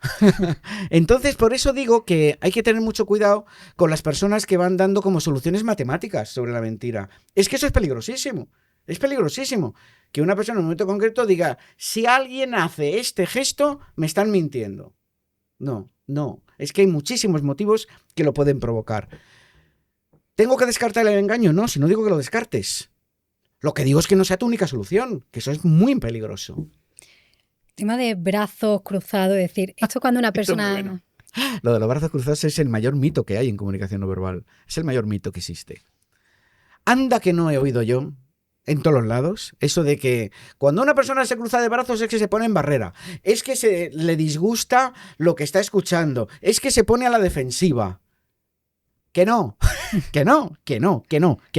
Entonces, por eso digo que hay que tener mucho cuidado con las personas que van dando como soluciones matemáticas sobre la mentira. Es que eso es peligrosísimo. Es peligrosísimo que una persona en un momento concreto diga, si alguien hace este gesto, me están mintiendo. No. Es que hay muchísimos motivos que lo pueden provocar. ¿Tengo que descartar el engaño? No, si no digo que lo descartes. Lo que digo es que no sea tu única solución, que eso es muy peligroso. Tema de brazos cruzados, es decir, esto cuando una persona... Bueno. Lo de los brazos cruzados es el mayor mito que hay en comunicación no verbal. Es el mayor mito que existe. Anda que no he oído yo en todos los lados, eso de que cuando una persona se cruza de brazos es que se pone en barrera, es que se le disgusta lo que está escuchando, es que se pone a la defensiva. Que no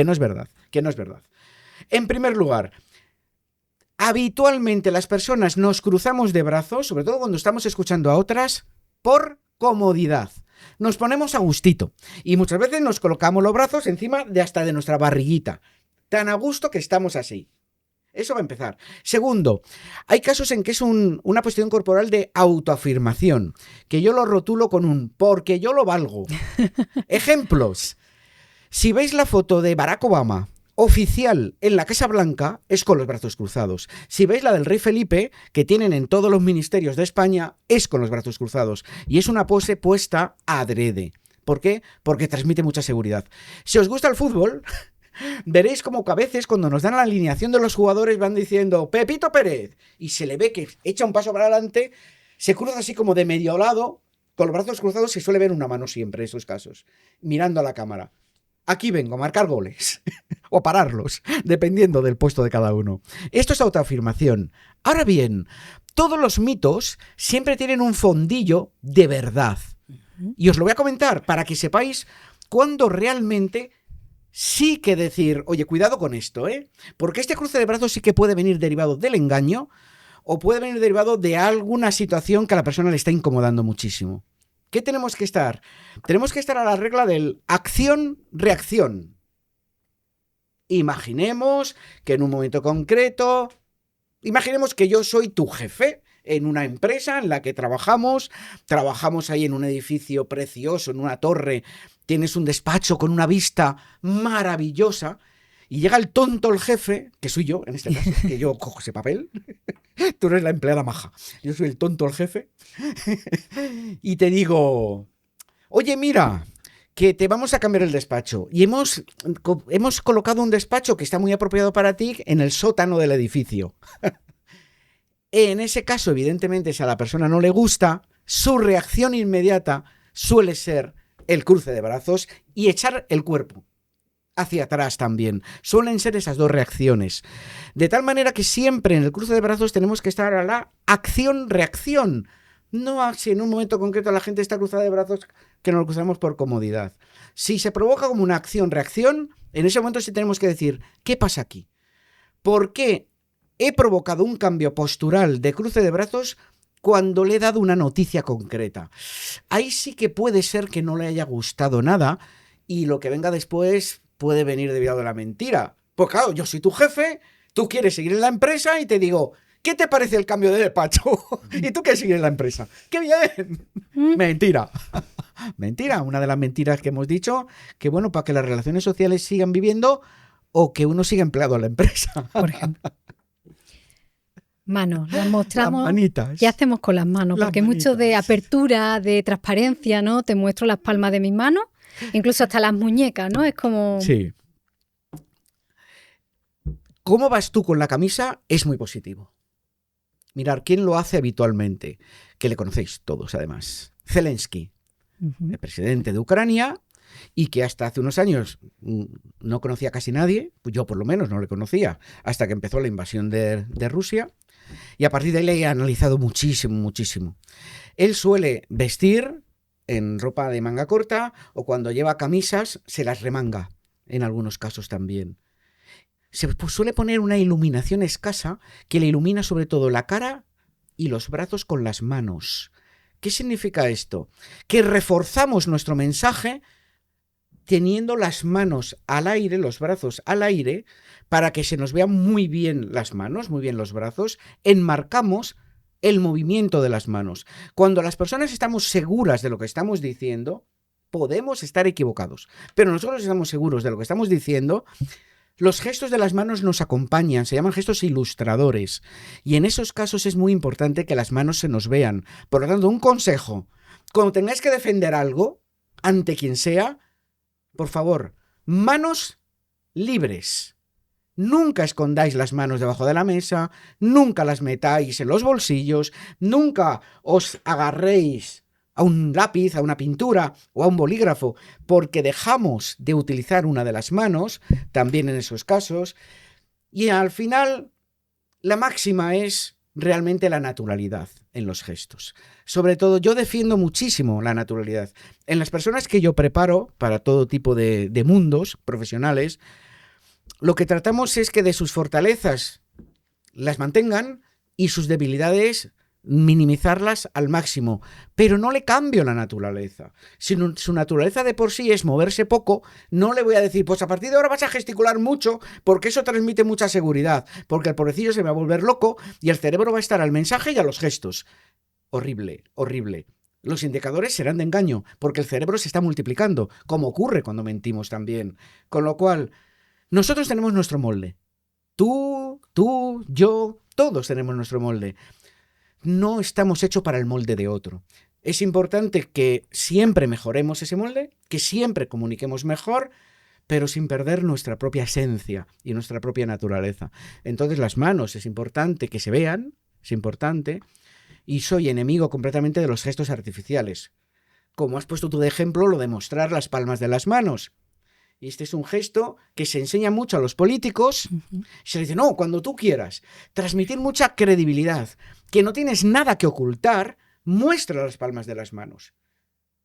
es verdad. En primer lugar, habitualmente las personas nos cruzamos de brazos, sobre todo cuando estamos escuchando a otras, por comodidad. Nos ponemos a gustito y muchas veces nos colocamos los brazos encima de hasta de nuestra barriguita. Tan a gusto que estamos así. Eso va a empezar. Segundo, hay casos en que es una posición corporal de autoafirmación, que yo lo rotulo con un porque yo lo valgo. Ejemplos. Si veis la foto de Barack Obama, oficial en la Casa Blanca, es con los brazos cruzados. Si veis la del rey Felipe, que tienen en todos los ministerios de España, es con los brazos cruzados. Y es una pose puesta adrede. ¿Por qué? Porque transmite mucha seguridad. Si os gusta el fútbol... veréis como que a veces cuando nos dan la alineación de los jugadores van diciendo Pepito Pérez y se le ve que echa un paso para adelante, se cruza así como de medio lado, con los brazos cruzados se suele ver una mano siempre en esos casos, mirando a la cámara. Aquí vengo a marcar goles o pararlos, dependiendo del puesto de cada uno. Esto es autoafirmación. Ahora bien, todos los mitos siempre tienen un fondillo de verdad. Y os lo voy a comentar para que sepáis cuándo realmente sí que decir, oye, cuidado con esto, porque este cruce de brazos sí que puede venir derivado del engaño o puede venir derivado de alguna situación que a la persona le está incomodando muchísimo. ¿Qué tenemos que estar? Tenemos que estar a la regla del acción-reacción. Imaginemos que en un momento concreto, imaginemos que yo soy tu jefe en una empresa en la que trabajamos ahí en un edificio precioso, en una torre, tienes un despacho con una vista maravillosa y llega el tonto, el jefe, que soy yo en este caso, que yo cojo ese papel, tú eres la empleada maja, yo soy el tonto, el jefe, y te digo, oye, mira, que te vamos a cambiar el despacho y hemos colocado un despacho que está muy apropiado para ti en el sótano del edificio. En ese caso, evidentemente, si a la persona no le gusta, su reacción inmediata suele ser el cruce de brazos y echar el cuerpo hacia atrás también. Suelen ser esas dos reacciones. De tal manera que siempre en el cruce de brazos tenemos que estar a la acción-reacción. No si en un momento concreto la gente está cruzada de brazos, que nos lo cruzamos por comodidad. Si se provoca como una acción-reacción, en ese momento sí tenemos que decir, ¿qué pasa aquí? ¿Por qué he provocado un cambio postural de cruce de brazos cuando le he dado una noticia concreta? Ahí sí que puede ser que no le haya gustado nada y lo que venga después puede venir debido a la mentira. Pues claro, yo soy tu jefe, tú quieres seguir en la empresa y te digo, ¿qué te parece el cambio de despacho? Y tú quieres seguir en la empresa. ¡Qué bien! Mentira. Mentira, una de las mentiras que hemos dicho, que bueno, para que las relaciones sociales sigan viviendo o que uno siga empleado a la empresa. Por ejemplo. Manos, las mostramos. Las manitas. ¿Qué hacemos con las manos? Las Porque mucho de manitas. apertura, de transparencia, ¿no? Te muestro las palmas de mis manos, incluso hasta las muñecas, ¿no? Es como... Sí. ¿Cómo vas tú con la camisa? Es muy positivo. Mirar, ¿quién lo hace habitualmente? Que le conocéis todos, además. Zelensky, el presidente de Ucrania, y que hasta hace unos años no conocía casi nadie, pues yo por lo menos no le conocía, hasta que empezó la invasión de Rusia, y a partir de ahí le he analizado muchísimo, muchísimo. Él suele vestir en ropa de manga corta, o cuando lleva camisas se las remanga, en algunos casos también. Se suele poner una iluminación escasa que le ilumina sobre todo la cara y los brazos con las manos. ¿Qué significa esto? Que reforzamos nuestro mensaje teniendo las manos al aire, los brazos al aire, para que se nos vean muy bien las manos, muy bien los brazos. Enmarcamos el movimiento de las manos. Cuando las personas estamos seguras de lo que estamos diciendo, podemos estar equivocados, pero nosotros estamos seguros de lo que estamos diciendo. Los gestos de las manos nos acompañan, se llaman gestos ilustradores, y en esos casos es muy importante que las manos se nos vean. Por lo tanto, un consejo, cuando tengáis que defender algo, ante quien sea, por favor, manos libres. Nunca escondáis las manos debajo de la mesa, nunca las metáis en los bolsillos, nunca os agarréis a un lápiz, a una pintura o a un bolígrafo, porque dejamos de utilizar una de las manos, también en esos casos, y al final la máxima es realmente la naturalidad en los gestos. Sobre todo, yo defiendo muchísimo la naturalidad. En las personas que yo preparo para todo tipo de mundos profesionales, lo que tratamos es que de sus fortalezas las mantengan y sus debilidades minimizarlas al máximo, pero no le cambio la naturaleza. Si su naturaleza de por sí es moverse poco, no le voy a decir, pues a partir de ahora vas a gesticular mucho, porque eso transmite mucha seguridad, porque el pobrecillo se va a volver loco y el cerebro va a estar al mensaje y a los gestos. Horrible, horrible. Los indicadores serán de engaño, porque el cerebro se está multiplicando, como ocurre cuando mentimos también. Con lo cual, nosotros tenemos nuestro molde. Tú, yo, todos tenemos nuestro molde. No estamos hechos para el molde de otro. Es importante que siempre mejoremos ese molde, que siempre comuniquemos mejor, pero sin perder nuestra propia esencia y nuestra propia naturaleza. Entonces las manos es importante que se vean, es importante, y soy enemigo completamente de los gestos artificiales. Como has puesto tú de ejemplo, lo de mostrar las palmas de las manos. Y este es un gesto que se enseña mucho a los políticos. Se le dice, no, cuando tú quieras. Transmitir mucha credibilidad. Que no tienes nada que ocultar, muestra las palmas de las manos.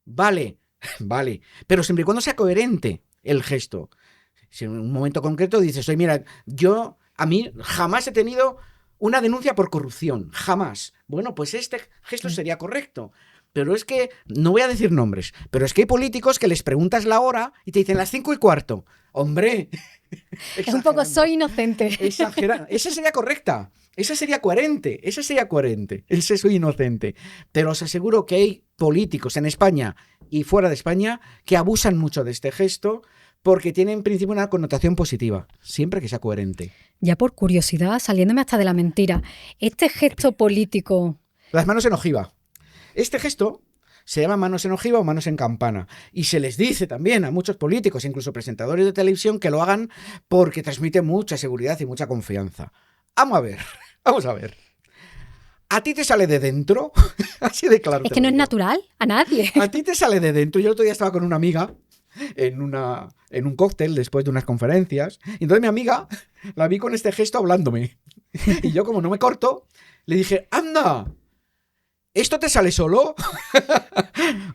Vale, vale. Pero siempre y cuando sea coherente el gesto. Si en un momento concreto dices, oye, mira, a mí jamás he tenido una denuncia por corrupción. Jamás. Bueno, pues este gesto sería correcto. Pero es que, no voy a decir nombres, pero es que hay políticos que les preguntas la hora y te dicen las 5:15. ¡Hombre! Es un poco soy inocente. Exagerando. Esa sería correcta. Esa sería coherente. Ese soy inocente. Pero os aseguro que hay políticos en España y fuera de España que abusan mucho de este gesto porque tiene en principio una connotación positiva, siempre que sea coherente. Ya por curiosidad, saliéndome hasta de la mentira, este gesto político... Las manos en ojiva. Este gesto se llama manos en ojiva o manos en campana. Y se les dice también a muchos políticos, incluso presentadores de televisión, que lo hagan porque transmite mucha seguridad y mucha confianza. Vamos a ver. ¿A ti te sale de dentro? Así de claro. Es que no es natural a nadie. A ti te sale de dentro. Yo el otro día estaba con una amiga en un cóctel después de unas conferencias. Y entonces mi amiga la vi con este gesto hablándome. Y yo, como no me corto, le dije, ¡anda! ¿esto te sale solo?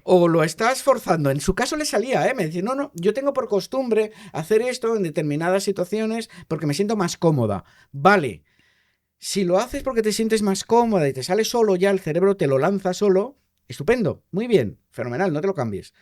¿O lo estás forzando? En su caso le salía, ¿eh? Me decía, no, yo tengo por costumbre hacer esto en determinadas situaciones porque me siento más cómoda. Vale, si lo haces porque te sientes más cómoda y te sale solo, ya el cerebro te lo lanza solo, estupendo, muy bien, fenomenal, no te lo cambies.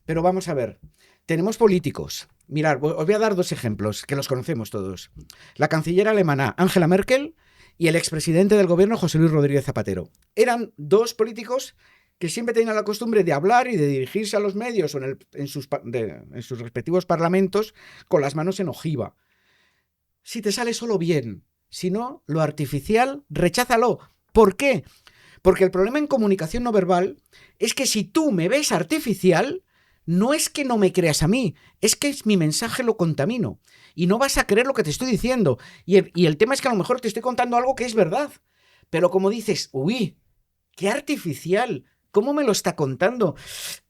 Pero vamos a ver, tenemos políticos. Mirad, os voy a dar 2 ejemplos que los conocemos todos. La canciller alemana Angela Merkel y el expresidente del gobierno José Luis Rodríguez Zapatero. Eran 2 políticos que siempre tenían la costumbre de hablar y de dirigirse a los medios o en sus respectivos parlamentos con las manos en ojiva. Si te sale solo bien, si no, lo artificial, recházalo. ¿Por qué? Porque el problema en comunicación no verbal es que si tú me ves artificial, no es que no me creas a mí, es que mi mensaje lo contamino y no vas a creer lo que te estoy diciendo. Y el tema es que a lo mejor te estoy contando algo que es verdad, pero como dices, uy, qué artificial, ¿cómo me lo está contando?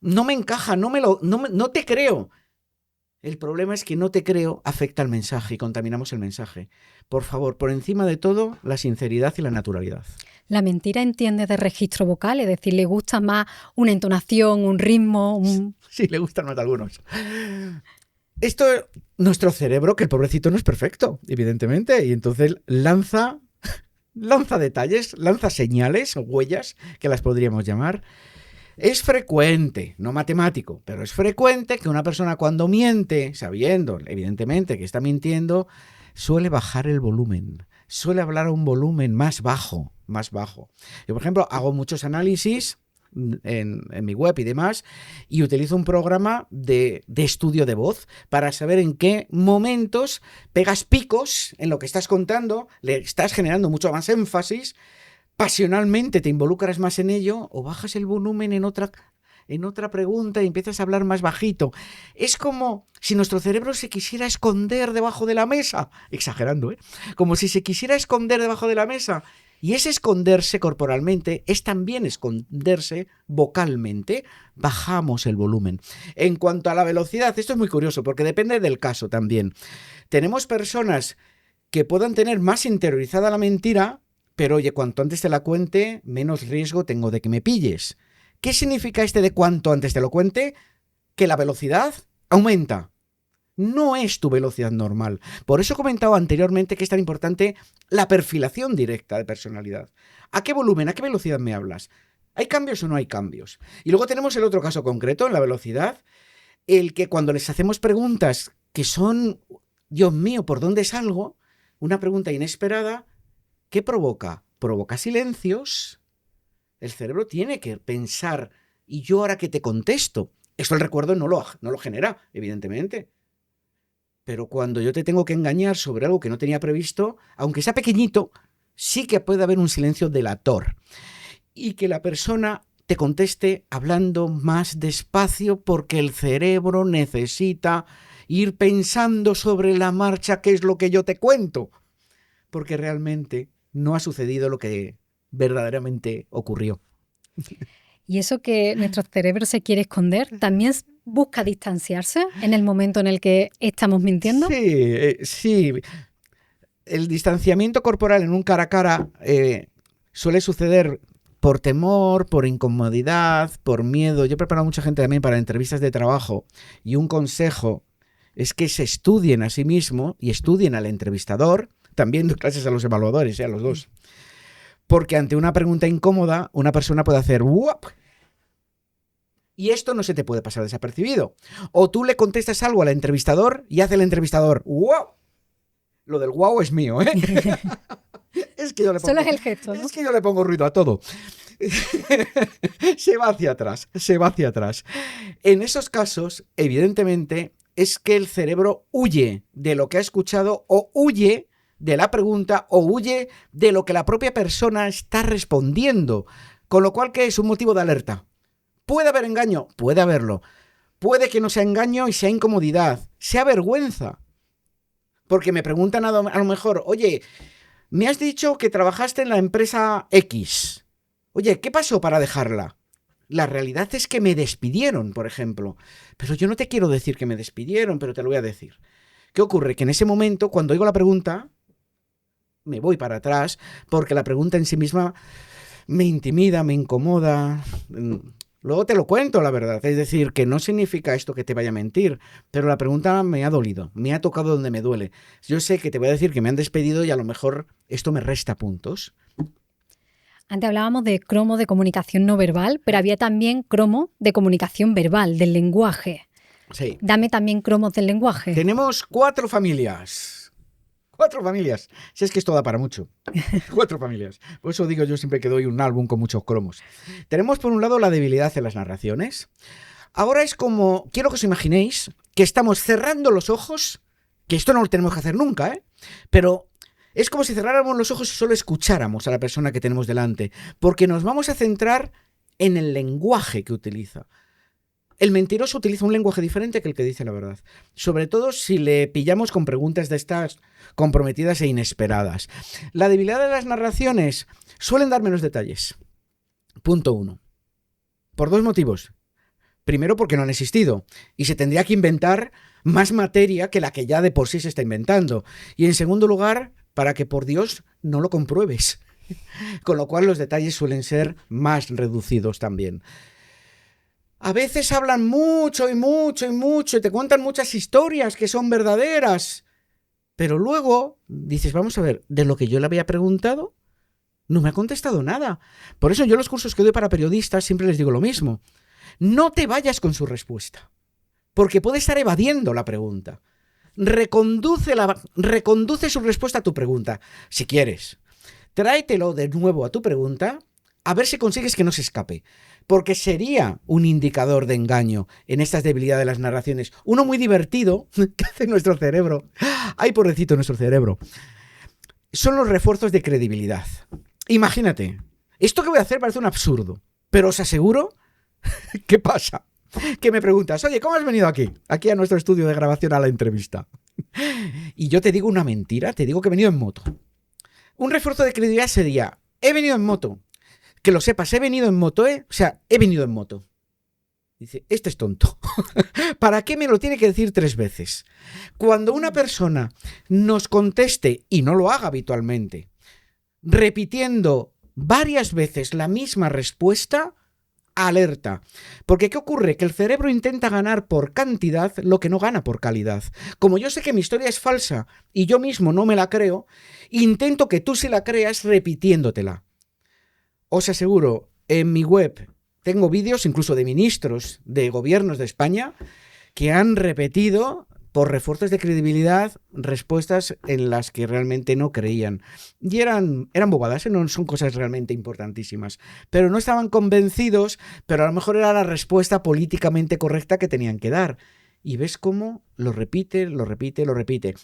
No me encaja, no te creo. El problema es que no te creo afecta al mensaje y contaminamos el mensaje. Por favor, por encima de todo, la sinceridad y la naturalidad. La mentira entiende de registro vocal, es decir, le gusta más una entonación, un ritmo. Sí, le gustan más a algunos. Esto, nuestro cerebro, que el pobrecito no es perfecto, evidentemente, y entonces lanza detalles, lanza señales o huellas, que las podríamos llamar. Es frecuente, no matemático, pero es frecuente que una persona cuando miente, sabiendo, evidentemente, que está mintiendo, suele bajar el volumen, suele hablar a un volumen más bajo. Yo, por ejemplo, hago muchos análisis en mi web y demás, y utilizo un programa de estudio de voz para saber en qué momentos pegas picos en lo que estás contando, le estás generando mucho más énfasis, pasionalmente te involucras más en ello, o bajas el volumen en otra pregunta y empiezas a hablar más bajito. Es como si nuestro cerebro se quisiera esconder debajo de la mesa, exagerando, ¿eh? Como si se quisiera esconder debajo de la mesa. Y ese esconderse corporalmente es también esconderse vocalmente. Bajamos el volumen. En cuanto a la velocidad, esto es muy curioso porque depende del caso también. Tenemos personas que puedan tener más interiorizada la mentira, pero oye, cuanto antes te la cuente, menos riesgo tengo de que me pilles. ¿Qué significa de cuanto antes te lo cuente? Que la velocidad aumenta. No es tu velocidad normal. Por eso he comentado anteriormente que es tan importante la perfilación directa de personalidad. ¿A qué volumen, a qué velocidad me hablas? ¿Hay cambios o no hay cambios? Y luego tenemos el otro caso concreto, en la velocidad, el que cuando les hacemos preguntas que son, Dios mío, ¿por dónde salgo? Una pregunta inesperada, ¿qué provoca? Provoca silencios. El cerebro tiene que pensar, ¿y yo ahora qué te contesto? Esto el recuerdo no lo genera, evidentemente. Pero cuando yo te tengo que engañar sobre algo que no tenía previsto, aunque sea pequeñito, sí que puede haber un silencio delator. Y que la persona te conteste hablando más despacio porque el cerebro necesita ir pensando sobre la marcha qué es lo que yo te cuento. Porque realmente no ha sucedido lo que verdaderamente ocurrió. Y eso que nuestro cerebro se quiere esconder, ¿también busca distanciarse en el momento en el que estamos mintiendo? Sí. El distanciamiento corporal en un cara a cara suele suceder por temor, por incomodidad, por miedo. Yo he preparado a mucha gente también para entrevistas de trabajo y un consejo es que se estudien a sí mismo y estudien al entrevistador, también doy clases a los evaluadores, a los dos. Porque ante una pregunta incómoda, una persona puede hacer ¡wup! Y esto no se te puede pasar desapercibido. O tú le contestas algo al entrevistador y hace el entrevistador ¡wow! Lo del wow es mío, ¿eh? Es que yo le pongo, solo es el gesto, ¿no? Es que yo le pongo ruido a todo. Se va hacia atrás. En esos casos, evidentemente, es que el cerebro huye de lo que ha escuchado o huye de la pregunta o huye de lo que la propia persona está respondiendo. Con lo cual, ¿qué es? Un motivo de alerta. ¿Puede haber engaño? Puede haberlo. Puede que no sea engaño y sea incomodidad, sea vergüenza. Porque me preguntan a lo mejor, oye, me has dicho que trabajaste en la empresa X. Oye, ¿qué pasó para dejarla? La realidad es que me despidieron, por ejemplo. Pero yo no te quiero decir que me despidieron, pero te lo voy a decir. ¿Qué ocurre? Que en ese momento, cuando oigo la pregunta, me voy para atrás, porque la pregunta en sí misma me intimida, me incomoda. Luego te lo cuento, la verdad. Es decir, que no significa esto que te vaya a mentir, pero la pregunta me ha dolido, me ha tocado donde me duele. Yo sé que te voy a decir que me han despedido y a lo mejor esto me resta puntos. Antes hablábamos de cromo de comunicación no verbal, pero había también cromo de comunicación verbal, del lenguaje. Sí. Dame también cromos del lenguaje. Tenemos 4 familias. 4 familias. Si es que esto da para mucho. 4 familias. Por eso digo yo siempre que doy un álbum con muchos cromos. Tenemos por un lado la debilidad en las narraciones. Ahora es como, quiero que os imaginéis que estamos cerrando los ojos, que esto no lo tenemos que hacer nunca, pero es como si cerráramos los ojos y solo escucháramos a la persona que tenemos delante, porque nos vamos a centrar en el lenguaje que utiliza. El mentiroso utiliza un lenguaje diferente que el que dice la verdad. Sobre todo si le pillamos con preguntas de estas comprometidas e inesperadas. La debilidad de las narraciones suelen dar menos detalles. Punto 1. Por 2 motivos. Primero, porque no han existido. Y se tendría que inventar más materia que la que ya de por sí se está inventando. Y en segundo lugar, para que por Dios no lo compruebes. Con lo cual los detalles suelen ser más reducidos también. A veces hablan mucho y te cuentan muchas historias que son verdaderas. Pero luego dices, vamos a ver, de lo que yo le había preguntado, no me ha contestado nada. Por eso yo en los cursos que doy para periodistas siempre les digo lo mismo. No te vayas con su respuesta, porque puede estar evadiendo la pregunta. Reconduce su respuesta a tu pregunta, si quieres. Tráetelo de nuevo a tu pregunta, a ver si consigues que no se escape. Porque sería un indicador de engaño en estas debilidades de las narraciones. Uno muy divertido que hace nuestro cerebro. ¡Ay, pobrecito nuestro cerebro! Son los refuerzos de credibilidad. Imagínate, esto que voy a hacer parece un absurdo, pero os aseguro, ¿qué pasa? Que me preguntas, oye, ¿cómo has venido aquí? Aquí a nuestro estudio de grabación a la entrevista. Y yo te digo una mentira, te digo que he venido en moto. Un refuerzo de credibilidad sería, he venido en moto. Que lo sepas, he venido en moto, O sea, he venido en moto. Dice, este es tonto. ¿Para qué me lo tiene que decir 3 veces? Cuando una persona nos conteste, y no lo haga habitualmente, repitiendo varias veces la misma respuesta, alerta. Porque ¿qué ocurre? Que el cerebro intenta ganar por cantidad lo que no gana por calidad. Como yo sé que mi historia es falsa y yo mismo no me la creo, intento que tú se la creas repitiéndotela. Os aseguro, en mi web tengo vídeos incluso de ministros de gobiernos de España que han repetido por refuerzos de credibilidad respuestas en las que realmente no creían. Y eran bobadas, no son cosas realmente importantísimas. Pero no estaban convencidos, pero a lo mejor era la respuesta políticamente correcta que tenían que dar. Y ves cómo lo repite.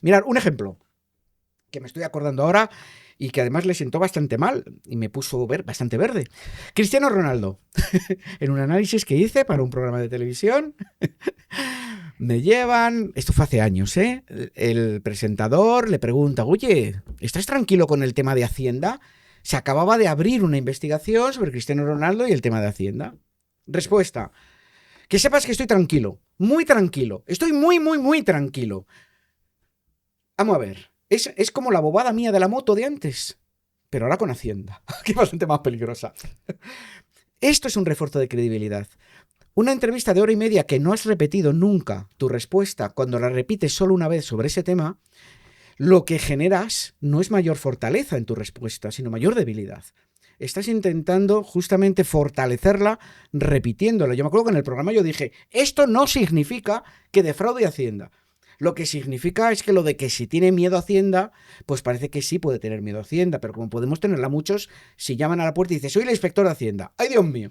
Mirad, un ejemplo que me estoy acordando ahora y que además le sentó bastante mal y me puso bastante verde. Cristiano Ronaldo, en un análisis que hice para un programa de televisión, me llevan, esto fue hace años, el presentador le pregunta, oye, ¿estás tranquilo con el tema de Hacienda? Se acababa de abrir una investigación sobre Cristiano Ronaldo y el tema de Hacienda. Respuesta, que sepas que estoy tranquilo, muy tranquilo, estoy muy tranquilo. Vamos a ver. Es como la bobada mía de la moto de antes, pero ahora con Hacienda, que es bastante más peligrosa. Esto es un refuerzo de credibilidad. Una entrevista de 1h30 que no has repetido nunca tu respuesta, cuando la repites solo una vez sobre ese tema, lo que generas no es mayor fortaleza en tu respuesta, sino mayor debilidad. Estás intentando justamente fortalecerla repitiéndola. Yo me acuerdo que en el programa yo dije, esto no significa que defraude Hacienda. Lo que significa es que lo de que si tiene miedo a Hacienda, pues parece que sí puede tener miedo a Hacienda, pero como podemos tenerla muchos, si llaman a la puerta y dicen, soy el inspector de Hacienda. ¡Ay, Dios mío!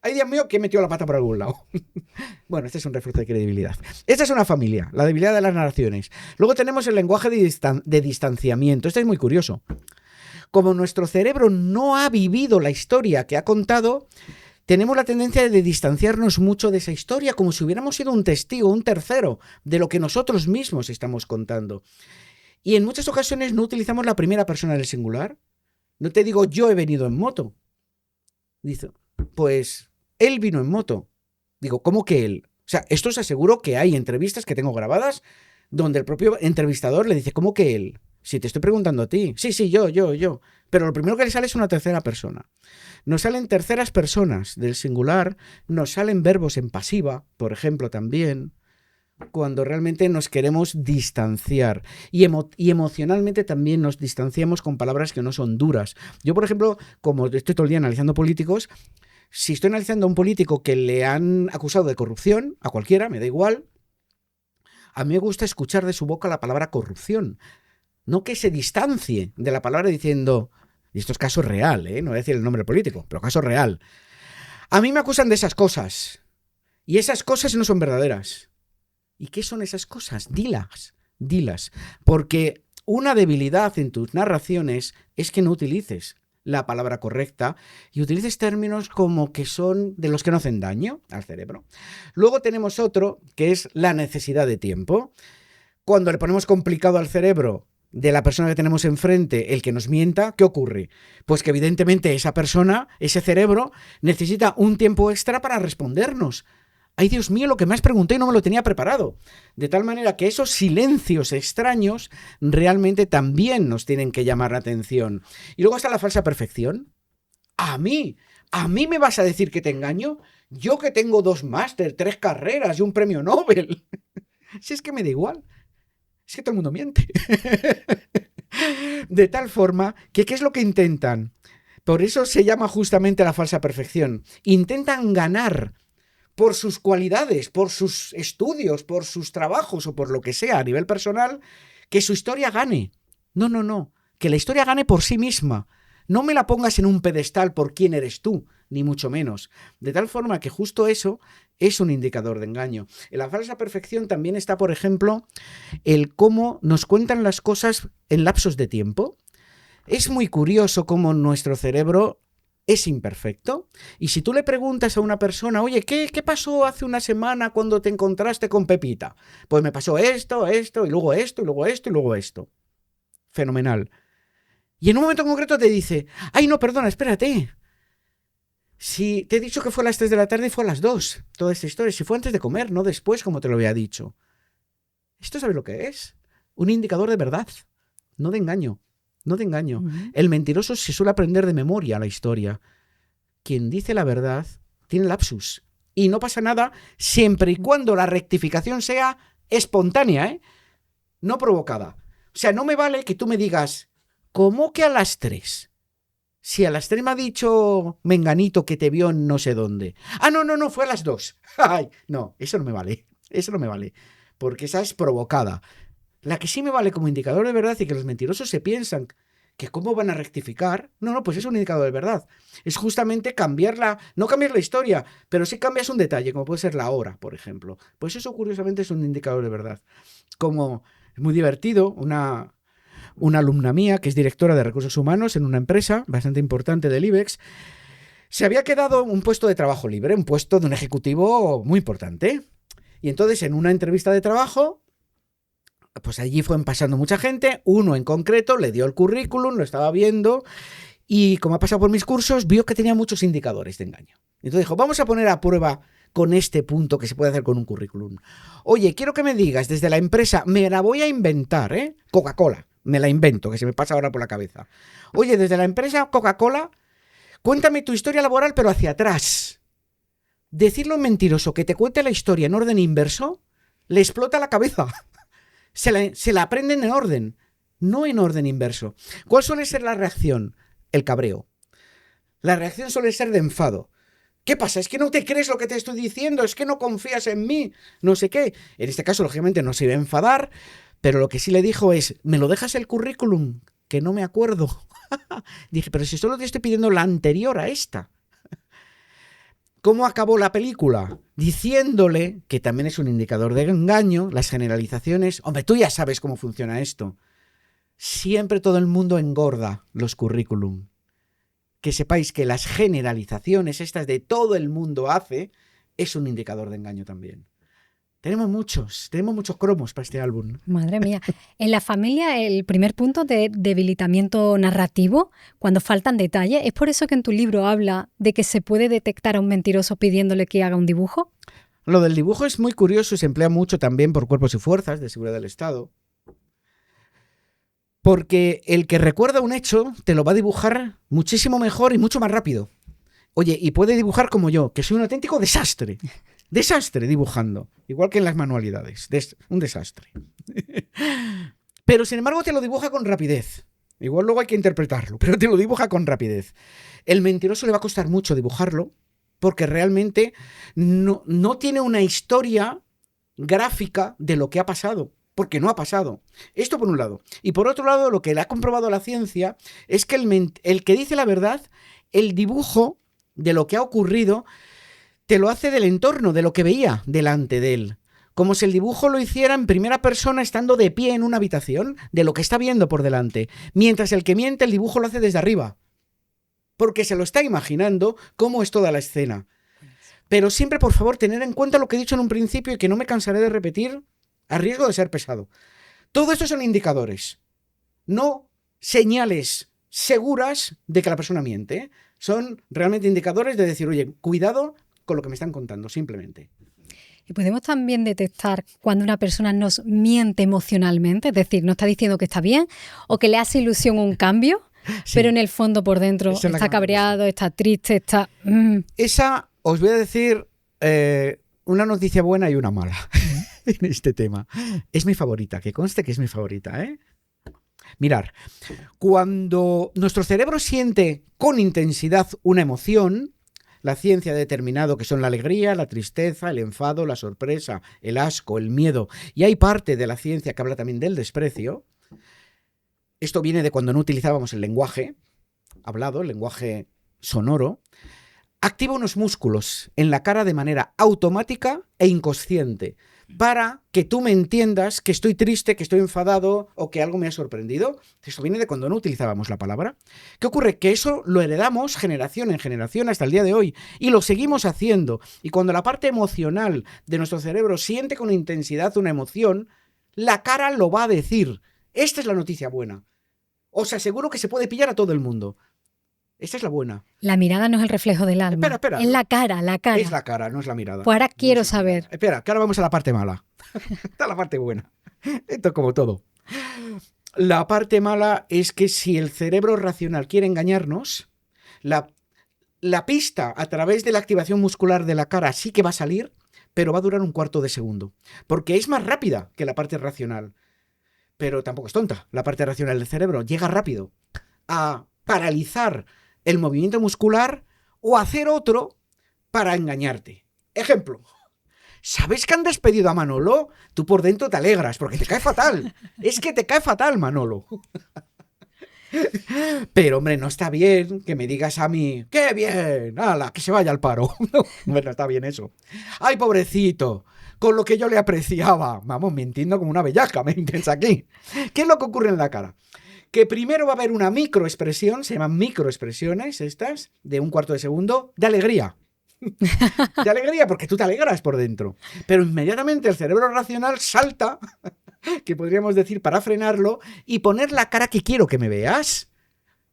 ¡Ay, Dios mío, que he metido la pata por algún lado! Bueno, este es un refuerzo de credibilidad. Esta es una familia, la debilidad de las narraciones. Luego tenemos el lenguaje de distanciamiento. Este es muy curioso. Como nuestro cerebro no ha vivido la historia que ha contado, tenemos la tendencia de distanciarnos mucho de esa historia, como si hubiéramos sido un testigo, un tercero, de lo que nosotros mismos estamos contando. Y en muchas ocasiones no utilizamos la primera persona del singular. No te digo, yo he venido en moto. Dice, pues, él vino en moto. Digo, ¿cómo que él? O sea, esto os aseguro que hay entrevistas que tengo grabadas donde el propio entrevistador le dice, ¿cómo que él? Si te estoy preguntando a ti. Sí, yo. Pero lo primero que le sale es una tercera persona. Nos salen terceras personas del singular, nos salen verbos en pasiva, por ejemplo, también, cuando realmente nos queremos distanciar. Y emocionalmente también nos distanciamos con palabras que no son duras. Yo, por ejemplo, como estoy todo el día analizando políticos, si estoy analizando a un político que le han acusado de corrupción, a cualquiera, me da igual, a mí me gusta escuchar de su boca la palabra corrupción. No que se distancie de la palabra diciendo, y esto es caso real, no voy a decir el nombre político, pero caso real. A mí me acusan de esas cosas. Y esas cosas no son verdaderas. ¿Y qué son esas cosas? Dilas. Porque una debilidad en tus narraciones es que no utilices la palabra correcta y utilices términos como que son de los que no hacen daño al cerebro. Luego tenemos otro que es la necesidad de tiempo. Cuando le ponemos complicado al cerebro de la persona que tenemos enfrente el que nos mienta, ¿qué ocurre? Pues que evidentemente esa persona, ese cerebro, necesita un tiempo extra para respondernos. ¡Ay, Dios mío, lo que me has preguntado y no me lo tenía preparado! De tal manera que esos silencios extraños realmente también nos tienen que llamar la atención. Y luego está la falsa perfección. ¿A mí me vas a decir que te engaño? Yo que tengo 2 máster, 3 carreras y un premio Nobel. Si es que me da igual. Es que todo el mundo miente. De tal forma que, ¿qué es lo que intentan? Por eso se llama justamente la falsa perfección. Intentan ganar por sus cualidades, por sus estudios, por sus trabajos o por lo que sea a nivel personal, que su historia gane. No. Que la historia gane por sí misma. No me la pongas en un pedestal por quién eres tú, ni mucho menos. De tal forma que justo eso es un indicador de engaño. En la falsa perfección también está, por ejemplo, el cómo nos cuentan las cosas en lapsos de tiempo. Es muy curioso cómo nuestro cerebro es imperfecto. Y si tú le preguntas a una persona, oye, ¿qué pasó hace una semana cuando te encontraste con Pepita? Pues me pasó esto, y luego esto, y luego esto, y luego esto. Fenomenal. Y en un momento concreto te dice, ay, no, perdona, espérate. Si te he dicho que fue a las 3 de la tarde y fue a las 2, toda esta historia. Si fue antes de comer, no después, como te lo había dicho. ¿Esto sabes lo que es? Un indicador de verdad, no de engaño. No te engaño. Uh-huh. El mentiroso se suele aprender de memoria la historia. Quien dice la verdad tiene lapsus. Y no pasa nada siempre y cuando la rectificación sea espontánea, no provocada. O sea, no me vale que tú me digas, ¿cómo que a las 3? Si a las 3 me ha dicho Menganito que te vio en no sé dónde. Ah, no, fue a las 2. Ay, no, eso no me vale. Eso no me vale. Porque esa es provocada. La que sí me vale como indicador de verdad y que los mentirosos se piensan que cómo van a rectificar, no, pues es un indicador de verdad. Es justamente no cambiar la historia, pero sí cambias un detalle, como puede ser la hora, por ejemplo. Pues eso curiosamente es un indicador de verdad. Como es muy divertido, una alumna mía, que es directora de recursos humanos en una empresa bastante importante del IBEX, se había quedado un puesto de trabajo libre, un puesto de un ejecutivo muy importante. Y entonces en una entrevista de trabajo, pues allí fue pasando mucha gente, uno en concreto le dio el currículum, lo estaba viendo y como ha pasado por mis cursos, vio que tenía muchos indicadores de engaño. Entonces dijo, vamos a poner a prueba con este punto que se puede hacer con un currículum. Oye, quiero que me digas desde la empresa, me la voy a inventar, Coca-Cola, me la invento, que se me pasa ahora por la cabeza. Oye, desde la empresa Coca-Cola, cuéntame tu historia laboral pero hacia atrás. Decirlo mentiroso, que te cuente la historia en orden inverso, le explota la cabeza. Se la aprenden en orden, no en orden inverso. ¿Cuál suele ser la reacción? El cabreo. La reacción suele ser de enfado. ¿Qué pasa? ¿Es que no te crees lo que te estoy diciendo? ¿Es que no confías en mí? No sé qué. En este caso, lógicamente, no se iba a enfadar, pero lo que sí le dijo es, ¿me lo dejas el currículum? Que no me acuerdo. Dije, pero si solo te estoy pidiendo la anterior a esta. ¿Cómo acabó la película? Diciéndole, que también es un indicador de engaño, las generalizaciones. Hombre, tú ya sabes cómo funciona esto. Siempre todo el mundo engorda los currículum. Que sepáis que las generalizaciones, estas de todo el mundo hace, es un indicador de engaño también. Tenemos muchos cromos para este álbum. Madre mía. En la familia, el primer punto de debilitamiento narrativo, cuando faltan detalles, ¿es por eso que en tu libro habla de que se puede detectar a un mentiroso pidiéndole que haga un dibujo? Lo del dibujo es muy curioso y se emplea mucho también por cuerpos y fuerzas de seguridad del Estado. Porque el que recuerda un hecho te lo va a dibujar muchísimo mejor y mucho más rápido. Oye, y puede dibujar como yo, que soy un auténtico desastre. Desastre dibujando. Igual que en las manualidades. Un desastre. Pero sin embargo te lo dibuja con rapidez. Igual luego hay que interpretarlo, pero te lo dibuja con rapidez. El mentiroso le va a costar mucho dibujarlo porque realmente no tiene una historia gráfica de lo que ha pasado. Porque no ha pasado. Esto por un lado. Y por otro lado, lo que le ha comprobado la ciencia es que el que dice la verdad, el dibujo de lo que ha ocurrido, te lo hace del entorno, de lo que veía delante de él. Como si el dibujo lo hiciera en primera persona estando de pie en una habitación, de lo que está viendo por delante. Mientras el que miente, el dibujo lo hace desde arriba. Porque se lo está imaginando cómo es toda la escena. Pero siempre, por favor, tener en cuenta lo que he dicho en un principio y que no me cansaré de repetir, a riesgo de ser pesado. Todo esto son indicadores, no señales seguras de que la persona miente. Son realmente indicadores de decir, oye, cuidado con lo que me están contando, simplemente. Y podemos también detectar cuando una persona nos miente emocionalmente, es decir, no está diciendo que está bien o que le hace ilusión un cambio, sí, pero en el fondo por dentro está cabreado, está triste, está... Esa, os voy a decir una noticia buena y una mala en este tema. Es mi favorita, que conste que es mi favorita, ¿eh? Mirar, cuando nuestro cerebro siente con intensidad una emoción, la ciencia ha determinado que son la alegría, la tristeza, el enfado, la sorpresa, el asco, el miedo, y hay parte de la ciencia que habla también del desprecio. Esto viene de cuando no utilizábamos el lenguaje hablado, el lenguaje sonoro. Activa unos músculos en la cara de manera automática e inconsciente para que tú me entiendas que estoy triste, que estoy enfadado o que algo me ha sorprendido. Esto viene de cuando no utilizábamos la palabra. ¿Qué ocurre? Que eso lo heredamos generación en generación hasta el día de hoy y lo seguimos haciendo. Y cuando la parte emocional de nuestro cerebro siente con intensidad una emoción, la cara lo va a decir. Esta es la noticia buena. Os aseguro que se puede pillar a todo el mundo. Esta es la buena. La mirada no es el reflejo del alma. Espera. Es la cara, la cara. Es la cara, no es la mirada. Pues ahora quiero saber. Espera, que ahora vamos a la parte mala. Está la parte buena. Esto es como todo. La parte mala es que si el cerebro racional quiere engañarnos, la pista a través de la activación muscular de la cara sí que va a salir, pero va a durar un cuarto de segundo. Porque es más rápida que la parte racional. Pero tampoco es tonta. La parte racional del cerebro llega rápido a paralizar el movimiento muscular o hacer otro para engañarte. Ejemplo, ¿sabes que han despedido a Manolo? Tú por dentro te alegras porque te cae fatal. Es que te cae fatal, Manolo. Pero, hombre, no está bien que me digas a mí, ¡qué bien! ¡Hala, que se vaya al paro! Bueno, está bien eso. ¡Ay, pobrecito! Con lo que yo le apreciaba. Vamos, mintiendo como una bellaca, me entiendes aquí. ¿Qué es lo que ocurre en la cara? Que primero va a haber una microexpresión, se llaman microexpresiones estas, de un cuarto de segundo, de alegría. De alegría, porque tú te alegras por dentro. Pero inmediatamente el cerebro racional salta, que podríamos decir para frenarlo, y poner la cara que quiero que me veas,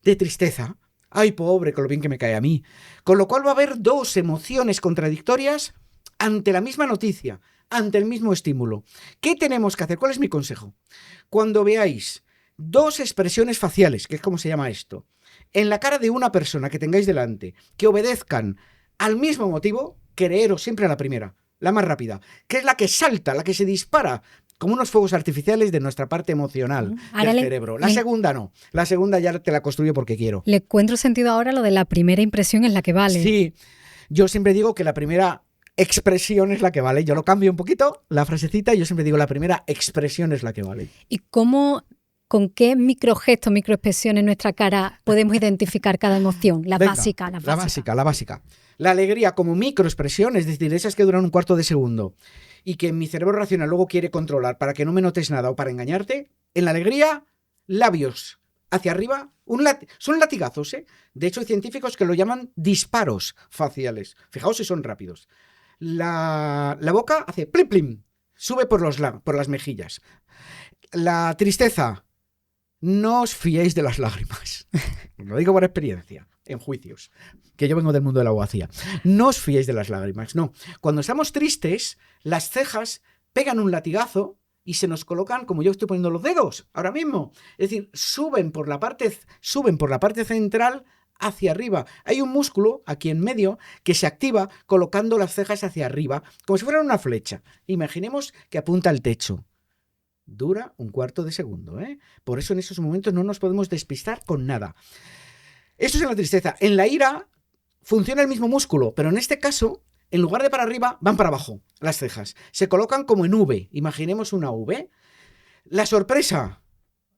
de tristeza. Ay, pobre, con lo bien que me cae a mí. Con lo cual va a haber dos emociones contradictorias ante la misma noticia, ante el mismo estímulo. ¿Qué tenemos que hacer? ¿Cuál es mi consejo? Cuando veáis dos expresiones faciales, que es como se llama esto, en la cara de una persona que tengáis delante, que obedezcan al mismo motivo, creeros siempre a la primera, la más rápida, que es la que salta, la que se dispara, como unos fuegos artificiales de nuestra parte emocional del cerebro. La segunda no, la segunda ya te la construyo porque quiero. Le encuentro sentido ahora lo de la primera impresión es la que vale. Sí, yo siempre digo que la primera expresión es la que vale. Yo lo cambio un poquito, la frasecita, y yo siempre digo la primera expresión es la que vale. ¿Y con qué microgestos, microexpresiones en nuestra cara podemos identificar cada emoción? La básica. La básica. La alegría como microexpresión, es decir, esas que duran un cuarto de segundo y que mi cerebro racional luego quiere controlar para que no me notes nada o para engañarte. En la alegría, labios hacia arriba, son latigazos, ¿eh? De hecho, hay científicos que lo llaman disparos faciales. Fijaos si son rápidos. La boca hace plim plim, sube por las mejillas. La tristeza, no os fiéis de las lágrimas. Lo digo por experiencia, en juicios, que yo vengo del mundo de la abogacía. No os fiéis de las lágrimas, no. Cuando estamos tristes, las cejas pegan un latigazo y se nos colocan, como yo estoy poniendo los dedos ahora mismo. Es decir, suben por la parte central hacia arriba. Hay un músculo aquí en medio que se activa colocando las cejas hacia arriba, como si fueran una flecha. Imaginemos que apunta al techo. Dura un cuarto de segundo, ¿eh? Por eso en esos momentos no nos podemos despistar con nada. Esto es en la tristeza. En la ira funciona el mismo músculo, pero en este caso, en lugar de para arriba, van para abajo las cejas. Se colocan como en V. Imaginemos una V. La sorpresa,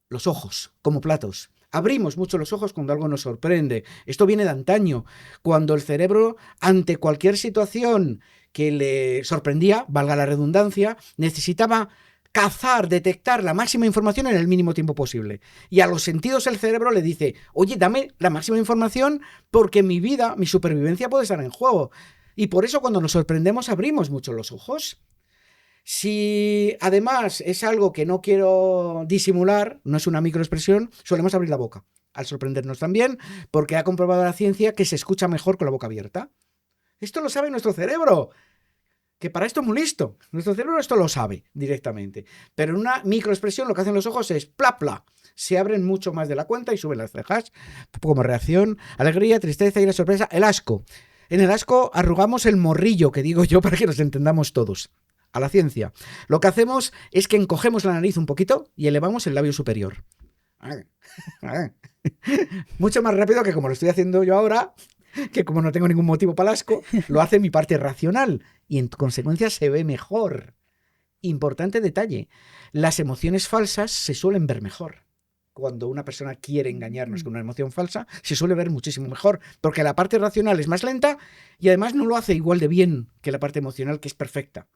los ojos, como platos. Abrimos mucho los ojos cuando algo nos sorprende. Esto viene de antaño, cuando el cerebro, ante cualquier situación que le sorprendía, valga la redundancia, necesitaba cazar, detectar la máxima información en el mínimo tiempo posible. Y a los sentidos el cerebro le dice, oye, dame la máxima información porque mi vida, mi supervivencia puede estar en juego. Y por eso cuando nos sorprendemos abrimos mucho los ojos. Si además es algo que no quiero disimular, no es una microexpresión, solemos abrir la boca al sorprendernos también, porque ha comprobado la ciencia que se escucha mejor con la boca abierta. Esto lo sabe nuestro cerebro, que para esto es muy listo. Nuestro cerebro esto lo sabe directamente. Pero en una microexpresión lo que hacen los ojos es pla. Se abren mucho más de la cuenta y suben las cejas. Como reacción, alegría, tristeza, ira, sorpresa, el asco. En el asco arrugamos el morrillo, que digo yo para que nos entendamos todos. A la ciencia. Lo que hacemos es que encogemos la nariz un poquito y elevamos el labio superior. Mucho más rápido que como lo estoy haciendo yo ahora, que como no tengo ningún motivo para el asco, lo hace mi parte racional y en consecuencia se ve mejor. Importante detalle, las emociones falsas se suelen ver mejor. Cuando una persona quiere engañarnos con una emoción falsa, se suele ver muchísimo mejor, porque la parte racional es más lenta y además no lo hace igual de bien que la parte emocional, que es perfecta.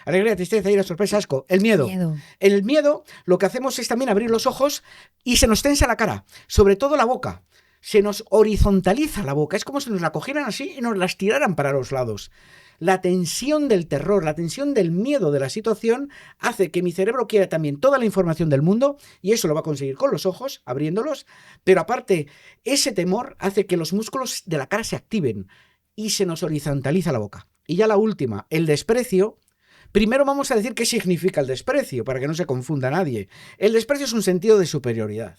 Alegría, tristeza, ira, sorpresa, asco. El miedo. En el miedo lo que hacemos es también abrir los ojos y se nos tensa la cara, sobre todo la boca. Se nos horizontaliza la boca, es como si nos la cogieran así y nos la estiraran para los lados. La tensión del terror, la tensión del miedo de la situación hace que mi cerebro quiera también toda la información del mundo, y eso lo va a conseguir con los ojos, abriéndolos, pero aparte, ese temor hace que los músculos de la cara se activen y se nos horizontaliza la boca. Y ya la última, el desprecio. Primero vamos a decir qué significa el desprecio, para que no se confunda nadie. El desprecio es un sentido de superioridad.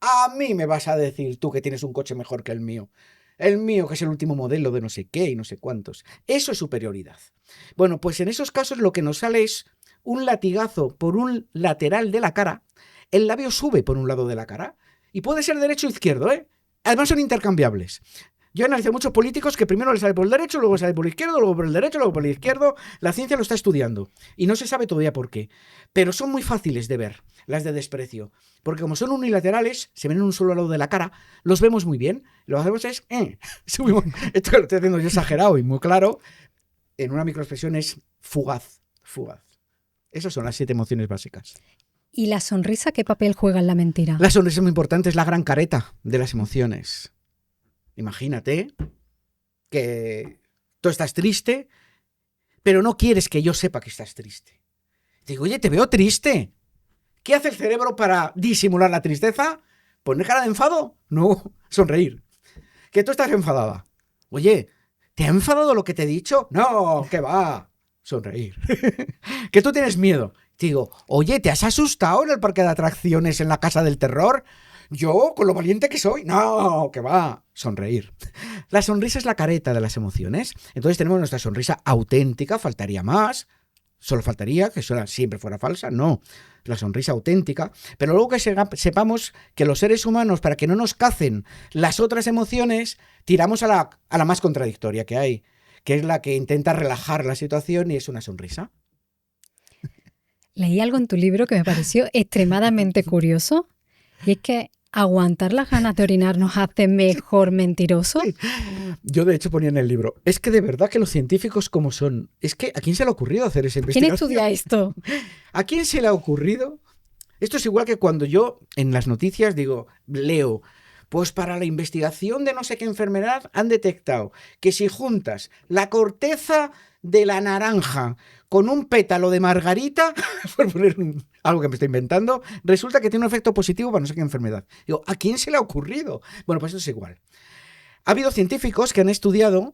A mí me vas a decir tú que tienes un coche mejor que el mío. El mío, que es el último modelo de no sé qué y no sé cuántos. Eso es superioridad. Bueno, pues en esos casos lo que nos sale es un latigazo por un lateral de la cara. El labio sube por un lado de la cara. Y puede ser derecho o izquierdo, ¿eh? Además son intercambiables. Yo analizo muchos políticos que primero les sale por el derecho, luego sale por el izquierdo, luego por el derecho, luego por el izquierdo. La ciencia lo está estudiando y no se sabe todavía por qué. Pero son muy fáciles de ver, las de desprecio. Porque como son unilaterales, se ven en un solo lado de la cara, los vemos muy bien. Lo que hacemos es, subimos. Esto lo estoy haciendo yo exagerado y muy claro. En una microexpresión es fugaz. Esas son las 7 emociones básicas. ¿Y la sonrisa qué papel juega en la mentira? La sonrisa es muy importante, es la gran careta de las emociones. Imagínate que tú estás triste, pero no quieres que yo sepa que estás triste. Te digo, oye, te veo triste. ¿Qué hace el cerebro para disimular la tristeza? ¿Poner cara de enfado? No, sonreír. ¿Que tú estás enfadada? Oye, ¿te ha enfadado lo que te he dicho? No, ¿qué va? Sonreír. ¿Que tú tienes miedo? Te digo, oye, ¿te has asustado en el parque de atracciones en la casa del terror? Yo, con lo valiente que soy, no, que va, sonreír. La sonrisa es la careta de las emociones. Entonces tenemos nuestra sonrisa auténtica, faltaría más. Solo faltaría que eso siempre fuera falsa, no. La sonrisa auténtica. Pero luego que sepamos que los seres humanos, para que no nos cacen las otras emociones, tiramos a la más contradictoria que hay, que es la que intenta relajar la situación y es una sonrisa. Leí algo en tu libro que me pareció extremadamente curioso. Y es que aguantar las ganas de orinar nos hace mejor mentiroso. Yo de hecho ponía en el libro, es que de verdad que los científicos como son, es que ¿a quién se le ha ocurrido hacer esa investigación? ¿Quién estudia esto? ¿A quién se le ha ocurrido? Esto es igual que cuando yo en las noticias leo, pues para la investigación de no sé qué enfermedad han detectado que si juntas la corteza de la naranja con un pétalo de margarita, por poner algo que me estoy inventando, resulta que tiene un efecto positivo para no sé qué enfermedad. Digo, ¿a quién se le ha ocurrido? Bueno, pues eso es igual. Ha habido científicos que han estudiado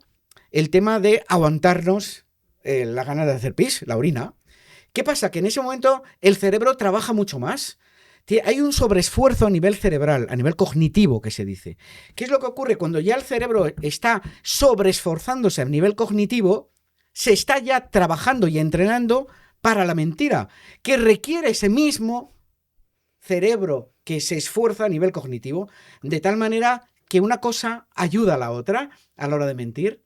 el tema de aguantarnos la gana de hacer pis, la orina, ¿Qué pasa? Que en ese momento el cerebro trabaja mucho más. Hay un sobreesfuerzo a nivel cerebral, a nivel cognitivo que se dice. ¿Qué es lo que ocurre? Cuando ya el cerebro está sobreesforzándose a nivel cognitivo, se está ya trabajando y entrenando para la mentira, que requiere ese mismo cerebro que se esfuerza a nivel cognitivo, de tal manera que una cosa ayuda a la otra a la hora de mentir.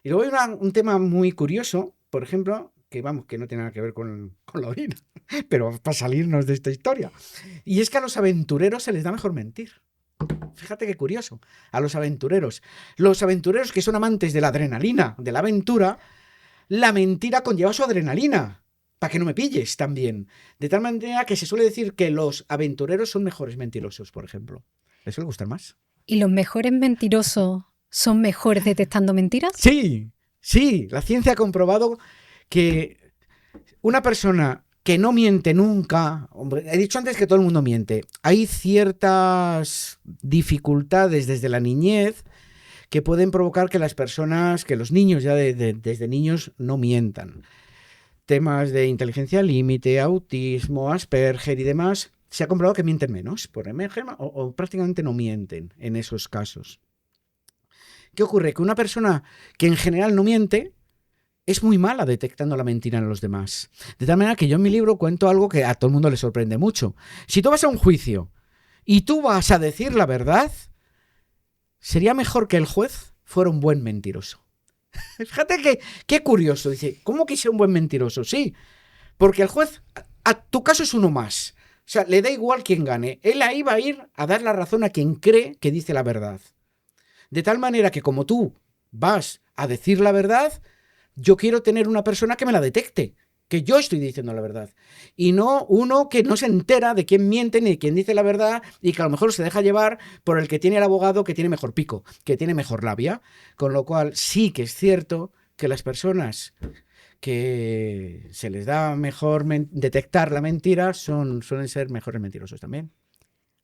Y luego hay un tema muy curioso, por ejemplo, que no tiene nada que ver con la orina, pero para salirnos de esta historia. Y es que a los aventureros se les da mejor mentir. Fíjate qué curioso. A los aventureros que son amantes de la adrenalina, de la aventura, la mentira conlleva su adrenalina. Para que no me pilles también. De tal manera que se suele decir que los aventureros son mejores mentirosos, por ejemplo. ¿Les suele gustar más? ¿Y los mejores mentirosos son mejores detectando mentiras? Sí. La ciencia ha comprobado que una persona que no miente nunca... Hombre, he dicho antes que todo el mundo miente. Hay ciertas dificultades desde la niñez que pueden provocar que los niños ya desde niños no mientan. Temas de inteligencia límite, autismo, Asperger y demás, se ha comprobado que mienten menos, por ejemplo, o prácticamente no mienten en esos casos. ¿Qué ocurre? Que una persona que en general no miente es muy mala detectando la mentira en los demás. De tal manera que yo en mi libro cuento algo que a todo el mundo le sorprende mucho. Si tú vas a un juicio y tú vas a decir la verdad, sería mejor que el juez fuera un buen mentiroso. Fíjate qué curioso. Dice, ¿cómo que sea un buen mentiroso? Sí, porque el juez, a tu caso es uno más. O sea, le da igual quién gane. Él ahí va a ir a dar la razón a quien cree que dice la verdad. De tal manera que como tú vas a decir la verdad, yo quiero tener una persona que me la detecte, que yo estoy diciendo la verdad. Y no uno que no se entera de quién miente ni de quién dice la verdad y que a lo mejor se deja llevar por el que tiene el abogado que tiene mejor pico, que tiene mejor labia. Con lo cual sí que es cierto que las personas que se les da mejor detectar la mentira suelen ser mejores mentirosos también.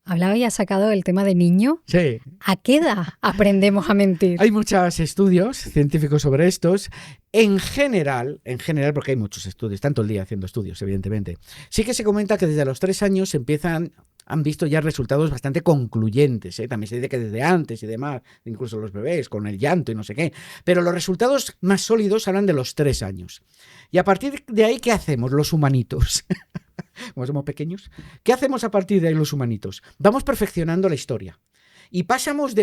Hablaba y ha sacado el tema de niño. Sí. ¿A qué edad aprendemos a mentir? Hay muchos estudios científicos sobre estos. En general, porque hay muchos estudios, tanto el día haciendo estudios, evidentemente. Sí que se comenta que desde los 3 años han visto ya resultados bastante concluyentes. También se dice que desde antes y demás, incluso los bebés, con el llanto y no sé qué. Pero los resultados más sólidos hablan de los 3 años. Y a partir de ahí, ¿qué hacemos los humanitos? Como somos pequeños, ¿qué hacemos a partir de ahí los humanitos? Vamos perfeccionando la historia. Y pasamos de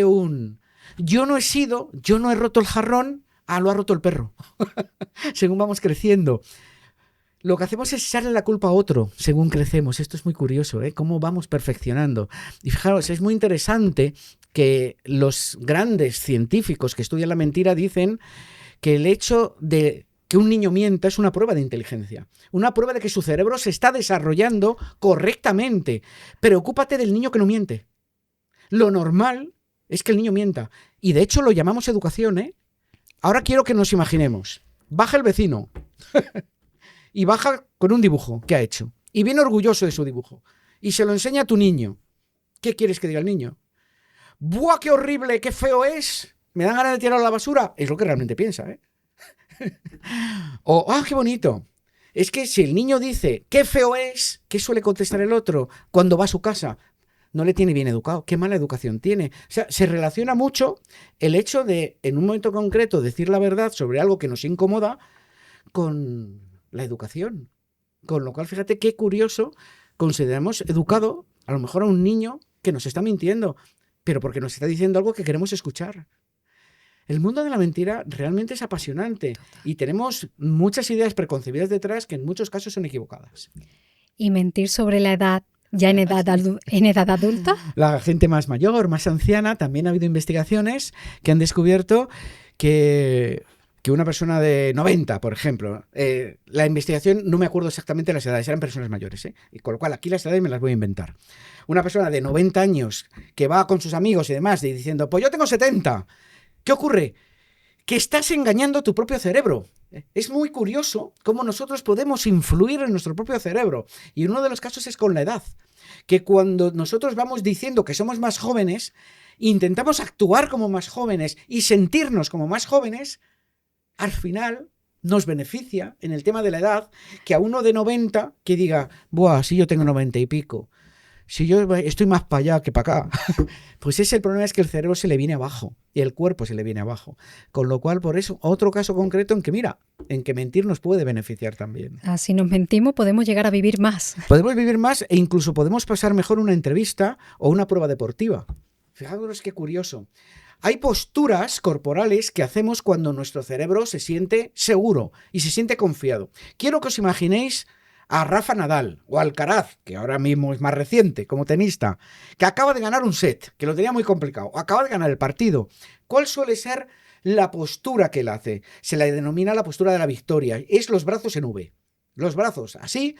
yo no he roto el jarrón, a lo ha roto el perro. Según vamos creciendo. Lo que hacemos es echarle la culpa a otro según crecemos. Esto es muy curioso, cómo vamos perfeccionando. Y fijaros, es muy interesante que los grandes científicos que estudian la mentira dicen que el hecho de que un niño mienta es una prueba de inteligencia, una prueba de que su cerebro se está desarrollando correctamente. Preocúpate del niño que no miente. Lo normal es que el niño mienta. Y de hecho lo llamamos educación, Ahora quiero que nos imaginemos. Baja el vecino y baja con un dibujo que ha hecho. Y viene orgulloso de su dibujo. Y se lo enseña a tu niño. ¿Qué quieres que diga el niño? ¡Buah, qué horrible, qué feo es! ¿Me dan ganas de tirarlo a la basura? Es lo que realmente piensa, O, qué bonito. Es que si el niño dice, qué feo es, ¿qué suele contestar el otro cuando va a su casa? No le tiene bien educado, qué mala educación tiene. O sea, se relaciona mucho el hecho de, en un momento concreto, decir la verdad sobre algo que nos incomoda con la educación. Con lo cual, fíjate qué curioso, consideramos educado a lo mejor a un niño que nos está mintiendo, pero porque nos está diciendo algo que queremos escuchar. El mundo de la mentira realmente es apasionante y tenemos muchas ideas preconcebidas detrás que en muchos casos son equivocadas. ¿Y mentir sobre la edad ya en edad adulta? La gente más mayor, más anciana, también ha habido investigaciones que han descubierto que una persona de 90, por ejemplo, la investigación, no me acuerdo exactamente las edades, eran personas mayores, y con lo cual aquí las edades me las voy a inventar. Una persona de 90 años que va con sus amigos y demás y diciendo, pues yo tengo 70. ¿Qué ocurre? Que estás engañando a tu propio cerebro. Es muy curioso cómo nosotros podemos influir en nuestro propio cerebro. Y uno de los casos es con la edad. Que cuando nosotros vamos diciendo que somos más jóvenes, intentamos actuar como más jóvenes y sentirnos como más jóvenes, al final nos beneficia en el tema de la edad que a uno de 90 que diga, buah, si yo tengo 90 y pico, si yo estoy más para allá que para acá, pues ese el problema es que el cerebro se le viene abajo y el cuerpo se le viene abajo. Con lo cual, por eso, otro caso concreto en que, mira, en que mentir nos puede beneficiar también. Si nos mentimos, podemos llegar a vivir más. Podemos vivir más e incluso podemos pasar mejor una entrevista o una prueba deportiva. Fijaros qué curioso. Hay posturas corporales que hacemos cuando nuestro cerebro se siente seguro y se siente confiado. Quiero que os imaginéis a Rafa Nadal o Alcaraz, que ahora mismo es más reciente como tenista, que acaba de ganar un set, que lo tenía muy complicado, acaba de ganar el partido. ¿Cuál suele ser la postura que él hace? Se la denomina la postura de la victoria. Es los brazos en V. Los brazos así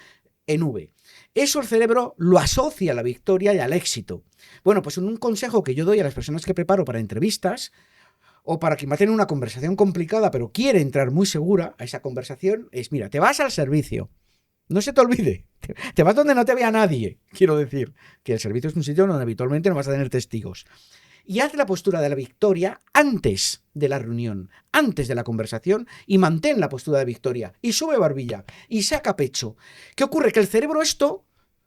en V. Eso el cerebro lo asocia a la victoria y al éxito. Bueno, pues un consejo que yo doy a las personas que preparo para entrevistas o para quien va a tener una conversación complicada pero quiere entrar muy segura a esa conversación es, mira, te vas al servicio. No se te olvide, te vas donde no te vea nadie. Quiero decir que el servicio es un sitio donde habitualmente no vas a tener testigos. Y haz la postura de la victoria antes de la reunión, antes de la conversación, y mantén la postura de victoria. Y sube barbilla, y saca pecho. ¿Qué ocurre? Que el cerebro esto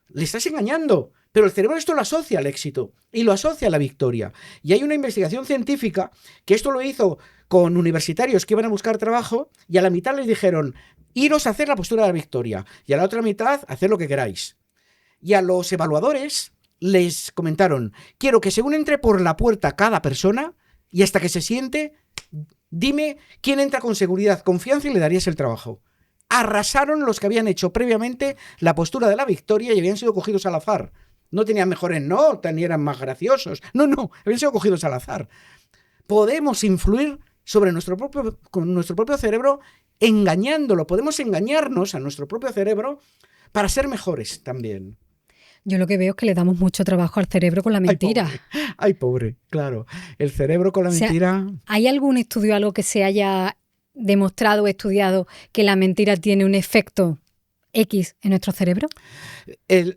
le estás engañando, pero el cerebro esto lo asocia al éxito y lo asocia a la victoria. Y hay una investigación científica que esto lo hizo con universitarios que iban a buscar trabajo y a la mitad les dijeron, iros a hacer la postura de la victoria, y a la otra mitad, hacer lo que queráis. Y a los evaluadores les comentaron, quiero que según entre por la puerta cada persona y hasta que se siente, dime quién entra con seguridad, confianza y le darías el trabajo. Arrasaron los que habían hecho previamente la postura de la victoria y habían sido cogidos al azar. No tenían mejores notas ni eran más graciosos. No, habían sido cogidos al azar. Podemos influir sobre con nuestro propio cerebro engañándolo. Podemos engañarnos a nuestro propio cerebro para ser mejores también. Yo lo que veo es que le damos mucho trabajo al cerebro con la mentira. Ay, pobre, claro. El cerebro con la mentira... ¿Hay algún estudio, algo que se haya demostrado o estudiado que la mentira tiene un efecto X en nuestro cerebro?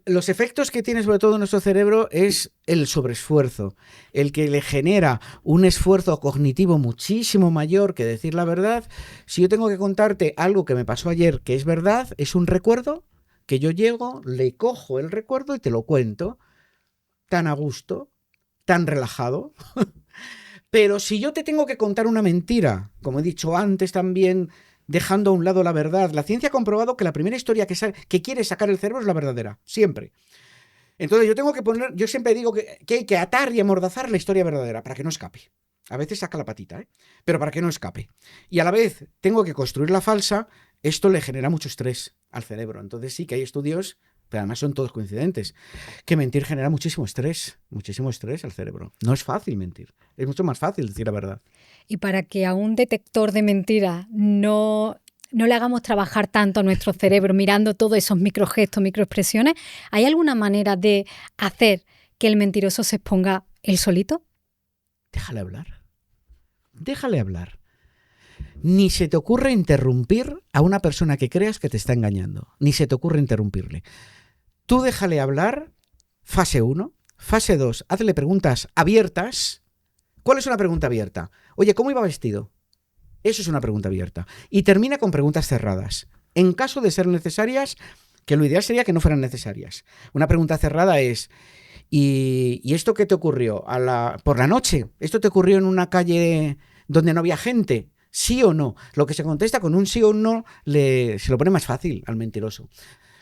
Los efectos que tiene sobre todo en nuestro cerebro es el sobreesfuerzo, el que le genera un esfuerzo cognitivo muchísimo mayor que decir la verdad. Si yo tengo que contarte algo que me pasó ayer que es verdad, es un recuerdo que yo llego, le cojo el recuerdo y te lo cuento tan a gusto, tan relajado. Pero si yo te tengo que contar una mentira, como he dicho antes también, dejando a un lado la verdad, la ciencia ha comprobado que la primera historia que quiere sacar el cerebro es la verdadera, siempre. Entonces yo siempre digo que hay que atar y amordazar la historia verdadera para que no escape. A veces saca la patita, pero para que no escape. Y a la vez tengo que construir la falsa, esto le genera mucho estrés al cerebro. Entonces sí que hay estudios, pero además son todos coincidentes, que mentir genera muchísimo estrés al cerebro. No es fácil mentir, es mucho más fácil decir la verdad. Y para que a un detector de mentiras no le hagamos trabajar tanto a nuestro cerebro mirando todos esos microgestos, microexpresiones, ¿hay alguna manera de hacer que el mentiroso se exponga él solito? Déjale hablar. Ni se te ocurre interrumpir a una persona que creas que te está engañando. Ni se te ocurre interrumpirle. Tú déjale hablar, fase 1. Fase 2, hazle preguntas abiertas. ¿Cuál es una pregunta abierta? Oye, ¿cómo iba vestido? Eso es una pregunta abierta. Y termina con preguntas cerradas. En caso de ser necesarias, que lo ideal sería que no fueran necesarias. Una pregunta cerrada es... ¿Y esto qué te ocurrió? ¿Por la noche? ¿Esto te ocurrió en una calle donde no había gente? ¿Sí o no? Lo que se contesta con un sí o un no se lo pone más fácil al mentiroso.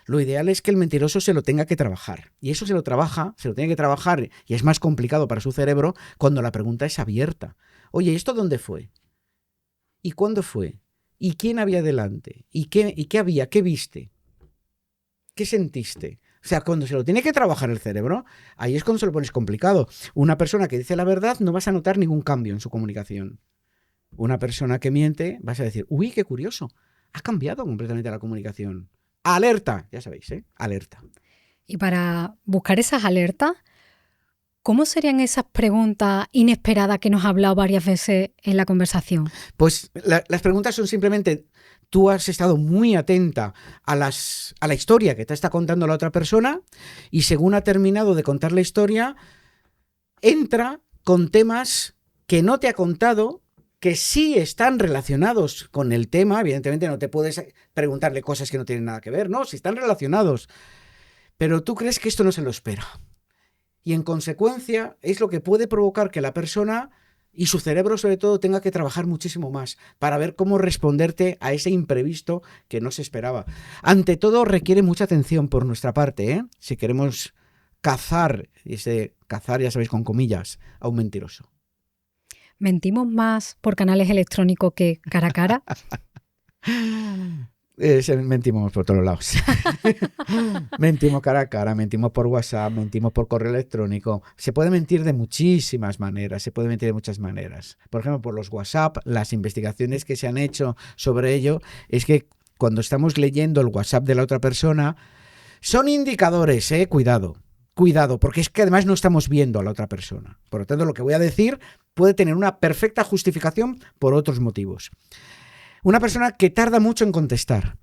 Lo ideal es que el mentiroso se lo tenga que trabajar. Y eso se lo tiene que trabajar y es más complicado para su cerebro cuando la pregunta es abierta. Oye, ¿esto dónde fue? ¿Y cuándo fue? ¿Y quién había delante? ¿Y qué había? ¿Qué viste? ¿Qué sentiste? O sea, cuando se lo tiene que trabajar el cerebro, ahí es cuando se lo pones complicado. Una persona que dice la verdad no vas a notar ningún cambio en su comunicación. Una persona que miente vas a decir, uy, qué curioso, ha cambiado completamente la comunicación. Alerta, ya sabéis, alerta. Y para buscar esas alertas, ¿cómo serían esas preguntas inesperadas que nos ha hablado varias veces en la conversación? Pues las preguntas son simplemente... Tú has estado muy atenta a la historia que te está contando la otra persona y según ha terminado de contar la historia, entra con temas que no te ha contado, que sí están relacionados con el tema. Evidentemente no te puedes preguntarle cosas que no tienen nada que ver, ¿no? Si están relacionados. Pero tú crees que esto no se lo espera. Y en consecuencia es lo que puede provocar que la persona y su cerebro sobre todo tenga que trabajar muchísimo más para ver cómo responderte a ese imprevisto que no se esperaba. Ante todo requiere mucha atención por nuestra parte, ¿eh? Si queremos cazar, y ese cazar ya sabéis con comillas, a un mentiroso. ¿Mentimos más por canales electrónicos que cara a cara? Mentimos por todos lados. Mentimos cara a cara, mentimos por WhatsApp, mentimos por correo electrónico. Se puede mentir de muchísimas maneras, se puede mentir de muchas maneras. Por ejemplo, por los WhatsApp, las investigaciones que se han hecho sobre ello es que cuando estamos leyendo el WhatsApp de la otra persona, son indicadores, cuidado, porque es que además no estamos viendo a la otra persona. Por lo tanto, lo que voy a decir puede tener una perfecta justificación por otros motivos. Una persona que tarda mucho en contestar.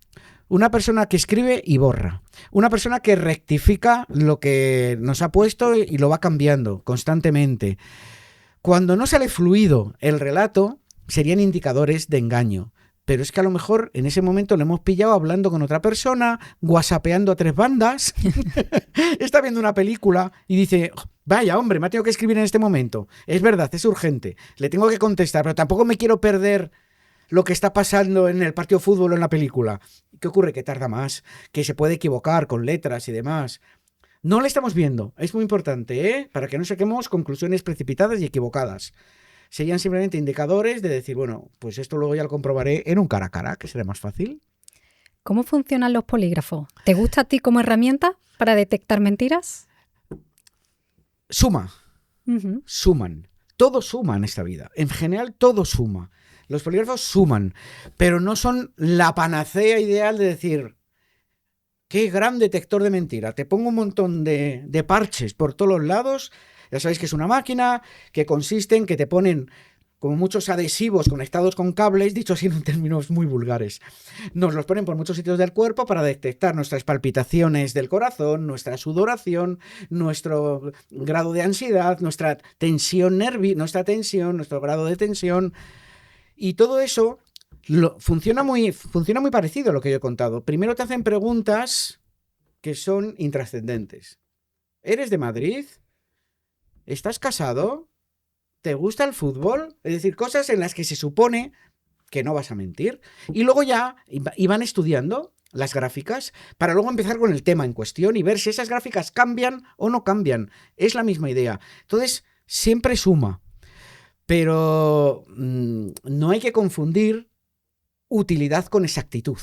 Una persona que escribe y borra. Una persona que rectifica lo que nos ha puesto y lo va cambiando constantemente. Cuando no sale fluido el relato, serían indicadores de engaño. Pero es que a lo mejor en ese momento le hemos pillado hablando con otra persona, whatsappeando a 3 bandas, está viendo una película y dice, vaya hombre, me ha tenido que escribir en este momento. Es verdad, es urgente, le tengo que contestar, pero tampoco me quiero perder lo que está pasando en el partido de fútbol o en la película. ¿Qué ocurre? Que tarda más, que se puede equivocar con letras y demás. No le estamos viendo, es muy importante, para que no saquemos conclusiones precipitadas y equivocadas. Serían simplemente indicadores de decir, bueno, pues esto luego ya lo comprobaré en un cara a cara, que será más fácil. ¿Cómo funcionan los polígrafos? ¿Te gusta a ti como herramienta para detectar mentiras? Suma. Uh-huh. Suman. Todo suma en esta vida. En general, todo suma. Los polígrafos suman, pero no son la panacea ideal de decir, qué gran detector de mentira. Te pongo un montón de parches por todos los lados. Ya sabéis que es una máquina que consiste en que te ponen como muchos adhesivos conectados con cables, dicho así en términos muy vulgares. Nos los ponen por muchos sitios del cuerpo para detectar nuestras palpitaciones del corazón, nuestra sudoración, nuestro grado de ansiedad, nuestra tensión nuestro grado de tensión. Y todo eso funciona muy parecido a lo que yo he contado. Primero te hacen preguntas que son intrascendentes. ¿Eres de Madrid? ¿Estás casado? ¿Te gusta el fútbol? Es decir, cosas en las que se supone que no vas a mentir. Y luego ya iban estudiando las gráficas para luego empezar con el tema en cuestión y ver si esas gráficas cambian o no cambian. Es la misma idea. Entonces, siempre suma. Pero no hay que confundir utilidad con exactitud.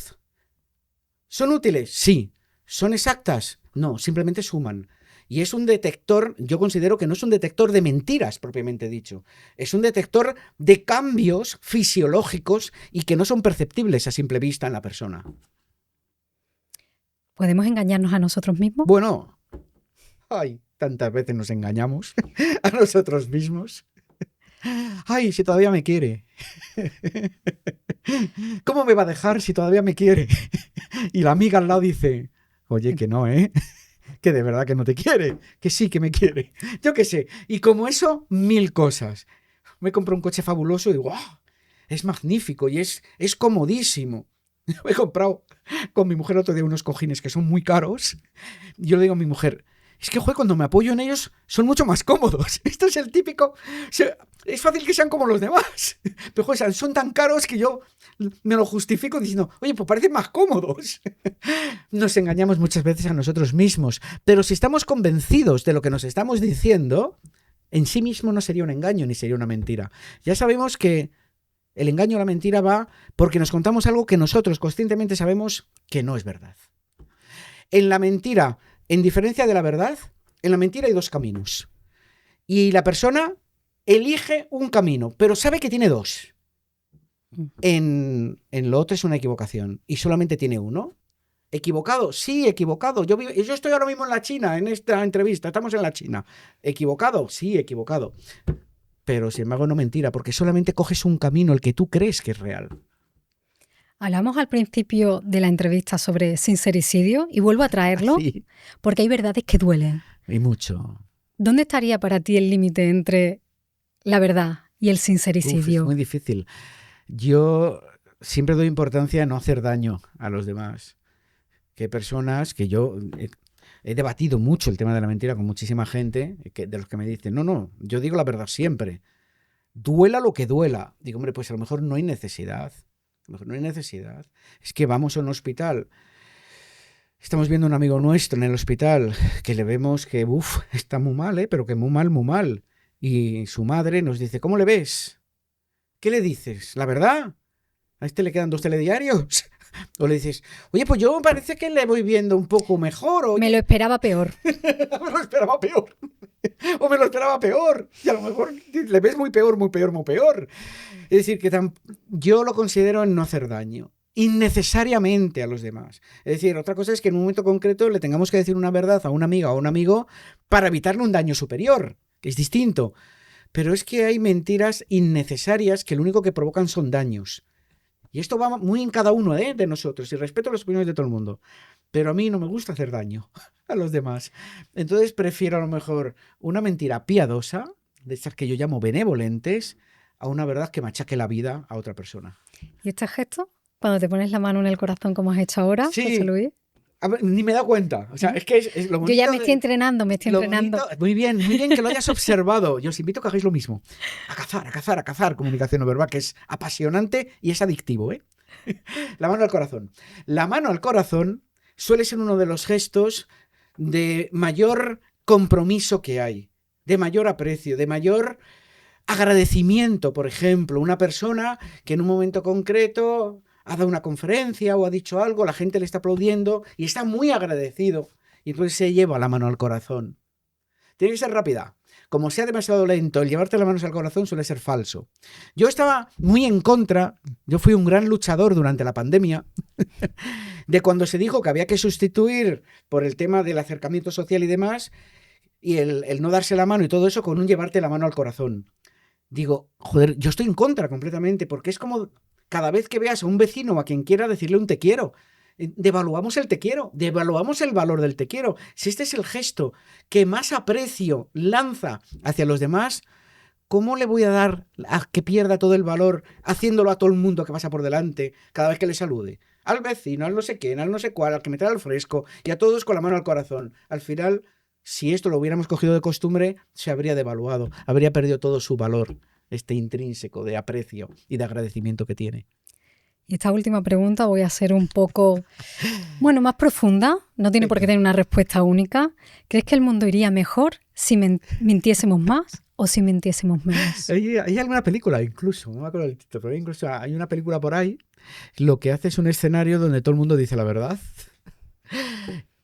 ¿Son útiles? Sí. ¿Son exactas? No, simplemente suman. Y es un detector, yo considero que no es un detector de mentiras propiamente dicho. Es un detector de cambios fisiológicos y que no son perceptibles a simple vista en la persona. ¿Podemos engañarnos a nosotros mismos? Bueno, tantas veces nos engañamos a nosotros mismos. Ay, si todavía me quiere. ¿Cómo me va a dejar si todavía me quiere? Y la amiga al lado dice, oye, que no, que de verdad que no te quiere, que sí que me quiere. Yo qué sé. Y como eso, 1000 cosas. Me compro un coche fabuloso y digo, ¡wow! Es magnífico y es comodísimo. Me he comprado con mi mujer otro día unos cojines que son muy caros. Yo le digo a mi mujer, es que, joder, cuando me apoyo en ellos son mucho más cómodos. Esto es el típico... Es fácil que sean como los demás. Pero, joder, son tan caros que yo me lo justifico diciendo, oye, pues parecen más cómodos. Nos engañamos muchas veces a nosotros mismos. Pero si estamos convencidos de lo que nos estamos diciendo, en sí mismo no sería un engaño ni sería una mentira. Ya sabemos que el engaño o la mentira va porque nos contamos algo que nosotros conscientemente sabemos que no es verdad. En la mentira... En diferencia de la verdad, en la mentira hay 2 caminos. Y la persona elige un camino, pero sabe que tiene 2. En lo otro es una equivocación. Y solamente tiene uno. ¿Equivocado? Sí, equivocado. Yo estoy ahora mismo en la China, en esta entrevista. Estamos en la China. ¿Equivocado? Sí, equivocado. Pero sin embargo no mentira, porque solamente coges un camino, el que tú crees que es real. Hablamos al principio de la entrevista sobre sincericidio y vuelvo a traerlo Sí. porque hay verdades que duelen. Y mucho. ¿Dónde estaría para ti el límite entre la verdad y el Uf, es sincericidio. muy difícil. Yo siempre doy importancia a no hacer daño a los demás. Que hay personas que yo he debatido mucho el tema de la mentira con muchísima gente, de los que me dicen, no, yo digo la verdad siempre. Duela lo que duela. Digo, hombre, pues a lo mejor no hay necesidad. A lo mejor no hay necesidad. Es que vamos a un hospital. Estamos viendo a un amigo nuestro en el hospital que le vemos que, está muy mal, pero que muy mal, muy mal. Y su madre nos dice, ¿cómo le ves? ¿Qué le dices? ¿La verdad? ¿A este le quedan 2 telediarios? O le dices, oye, pues yo parece que le voy viendo un poco mejor. Oye. Me lo esperaba peor. Me lo esperaba peor. O me lo esperaba peor. Y a lo mejor le ves muy peor, muy peor, muy peor. Es decir, que yo lo considero en no hacer daño innecesariamente a los demás. Es decir, otra cosa es que en un momento concreto le tengamos que decir una verdad a una amiga o a un amigo para evitarle un daño superior, que es distinto. Pero es que hay mentiras innecesarias que lo único que provocan son daños. Y esto va muy en cada uno de nosotros, y respeto las opiniones de todo el mundo. Pero a mí no me gusta hacer daño a los demás. Entonces prefiero a lo mejor una mentira piadosa, de estas que yo llamo benevolentes, a una verdad que machaque la vida a otra persona. ¿Y este gesto? Cuando te pones la mano en el corazón como has hecho ahora, Sí. José Luis. A ver, ni me he dado cuenta. O sea, es que es lo bonito. Yo ya me estoy entrenando, Lo bonito, muy bien que lo hayas observado. Yo os invito a que hagáis lo mismo. A cazar comunicación no verbal, que es apasionante y es adictivo, ¿eh? La mano al corazón. La mano al corazón suele ser uno de los gestos de mayor compromiso que hay, de mayor aprecio, de mayor agradecimiento. Por ejemplo, una persona que en un momento concreto ha dado una conferencia o ha dicho algo, la gente le está aplaudiendo y está muy agradecido. Y entonces se lleva la mano al corazón. Tiene que ser rápida. Como sea demasiado lento, el llevarte las manos al corazón suele ser falso. Yo estaba muy en contra, yo fui un gran luchador durante la pandemia, de cuando se dijo que había que sustituir por el tema del acercamiento social y demás, y el no darse la mano y todo eso con un llevarte la mano al corazón. Digo, joder, yo estoy en contra completamente, porque es como cada vez que veas a un vecino o a quien quiera decirle un te quiero, devaluamos el te quiero, devaluamos el valor del te quiero. Si este es el gesto que más aprecio lanza hacia los demás, ¿cómo le voy a dar a que pierda todo el valor haciéndolo a todo el mundo que pasa por delante cada vez que le salude? Al vecino, al no sé quién, al no sé cuál, al que me trae al fresco y a todos con la mano al corazón. Al final, si esto lo hubiéramos cogido de costumbre, se habría devaluado, habría perdido todo su valor, este intrínseco de aprecio y de agradecimiento que tiene. Y esta última pregunta voy a ser un poco, más profunda. No tiene por qué tener una respuesta única. ¿Crees que el mundo iría mejor si mintiésemos más o si mintiésemos menos? Hay alguna película, incluso, no me acuerdo del título, pero incluso hay una película por ahí, lo que hace es un escenario donde todo el mundo dice la verdad.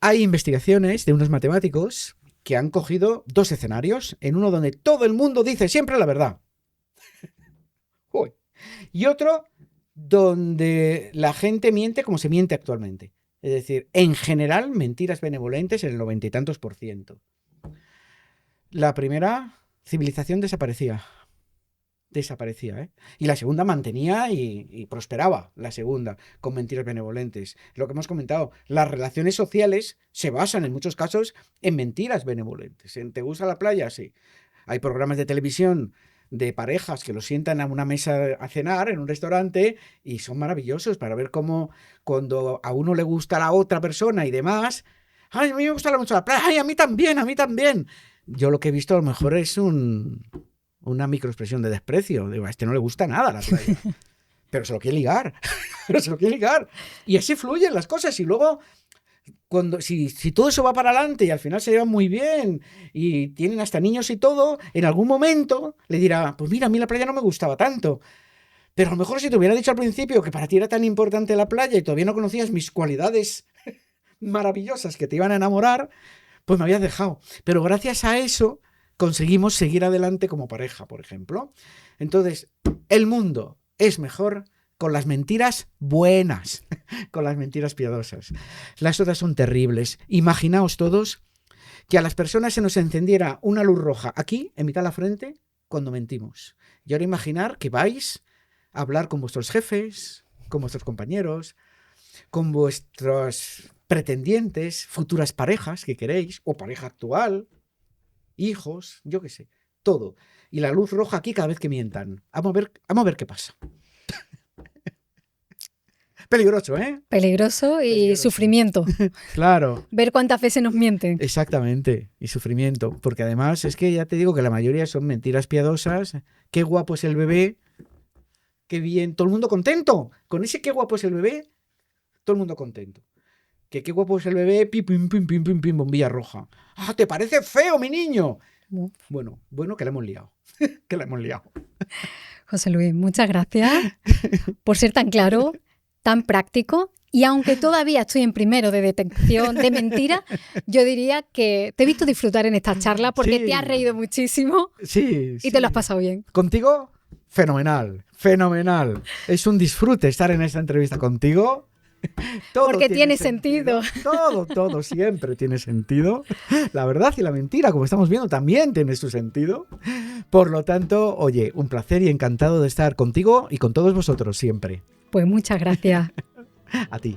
Hay investigaciones de unos matemáticos que han cogido 2 escenarios, en uno donde todo el mundo dice siempre la verdad. Y otro donde la gente miente como se miente actualmente. Es decir, en general, mentiras benevolentes en el 90 y tantos %. La primera civilización desaparecía. ¿eh? Y la segunda mantenía y prosperaba, la segunda, con mentiras benevolentes. Lo que hemos comentado, las relaciones sociales se basan en muchos casos en mentiras benevolentes. ¿Te gusta la playa? Sí. Hay programas de televisión de parejas que los sientan a una mesa a cenar en un restaurante y son maravillosos para ver cómo cuando a uno le gusta a la otra persona y demás, ¡ay, a mí me gusta mucho la playa! ¡Ay, a mí también, a mí también! Yo lo que he visto a lo mejor es una microexpresión de desprecio. Digo, a este no le gusta nada la playa. Pero se lo quiere ligar. Y así fluyen las cosas. Y luego, si todo eso va para adelante y al final se llevan muy bien y tienen hasta niños y todo, en algún momento le dirá, pues mira, a mí la playa no me gustaba tanto. Pero a lo mejor si te hubiera dicho al principio que para ti era tan importante la playa y todavía no conocías mis cualidades maravillosas que te iban a enamorar, pues me habías dejado. Pero gracias a eso conseguimos seguir adelante como pareja, por ejemplo. Entonces, el mundo es mejor con las mentiras buenas, con las mentiras piadosas. Las otras son terribles. Imaginaos todos que a las personas se nos encendiera una luz roja aquí, en mitad de la frente, cuando mentimos. Y ahora imaginar que vais a hablar con vuestros jefes, con vuestros compañeros, con vuestros pretendientes, futuras parejas que queréis, o pareja actual, hijos, yo qué sé, todo. y la luz roja aquí cada vez que mientan. Vamos a ver qué pasa. Peligroso, ¿eh? Peligroso y Peligroso. sufrimiento. Claro. Ver cuántas veces nos mienten. Exactamente, y sufrimiento, porque además es que ya te digo que la mayoría son mentiras piadosas. Qué guapo es el bebé, qué bien, todo el mundo contento. Con ese qué guapo es el bebé, todo el mundo contento. Que qué guapo es el bebé, pim, pim, pim, pim, pim, pim, bombilla roja. ¡Ah, te parece feo, mi niño! Bueno, que la hemos liado. Que la hemos liado. José Luis, muchas gracias por ser tan claro, tan práctico. Y aunque todavía estoy en primero de detección de mentiras, yo diría que te he visto disfrutar en esta charla porque Sí. te has reído muchísimo Sí, y te lo has pasado bien. Contigo, fenomenal, fenomenal. Es un disfrute estar en esta entrevista contigo. Todo Porque tiene sentido. Todo siempre tiene sentido. La verdad y la mentira, como estamos viendo, también tiene su sentido. Por lo tanto, oye, un placer y encantado de estar contigo y con todos vosotros siempre. Pues muchas gracias. A ti.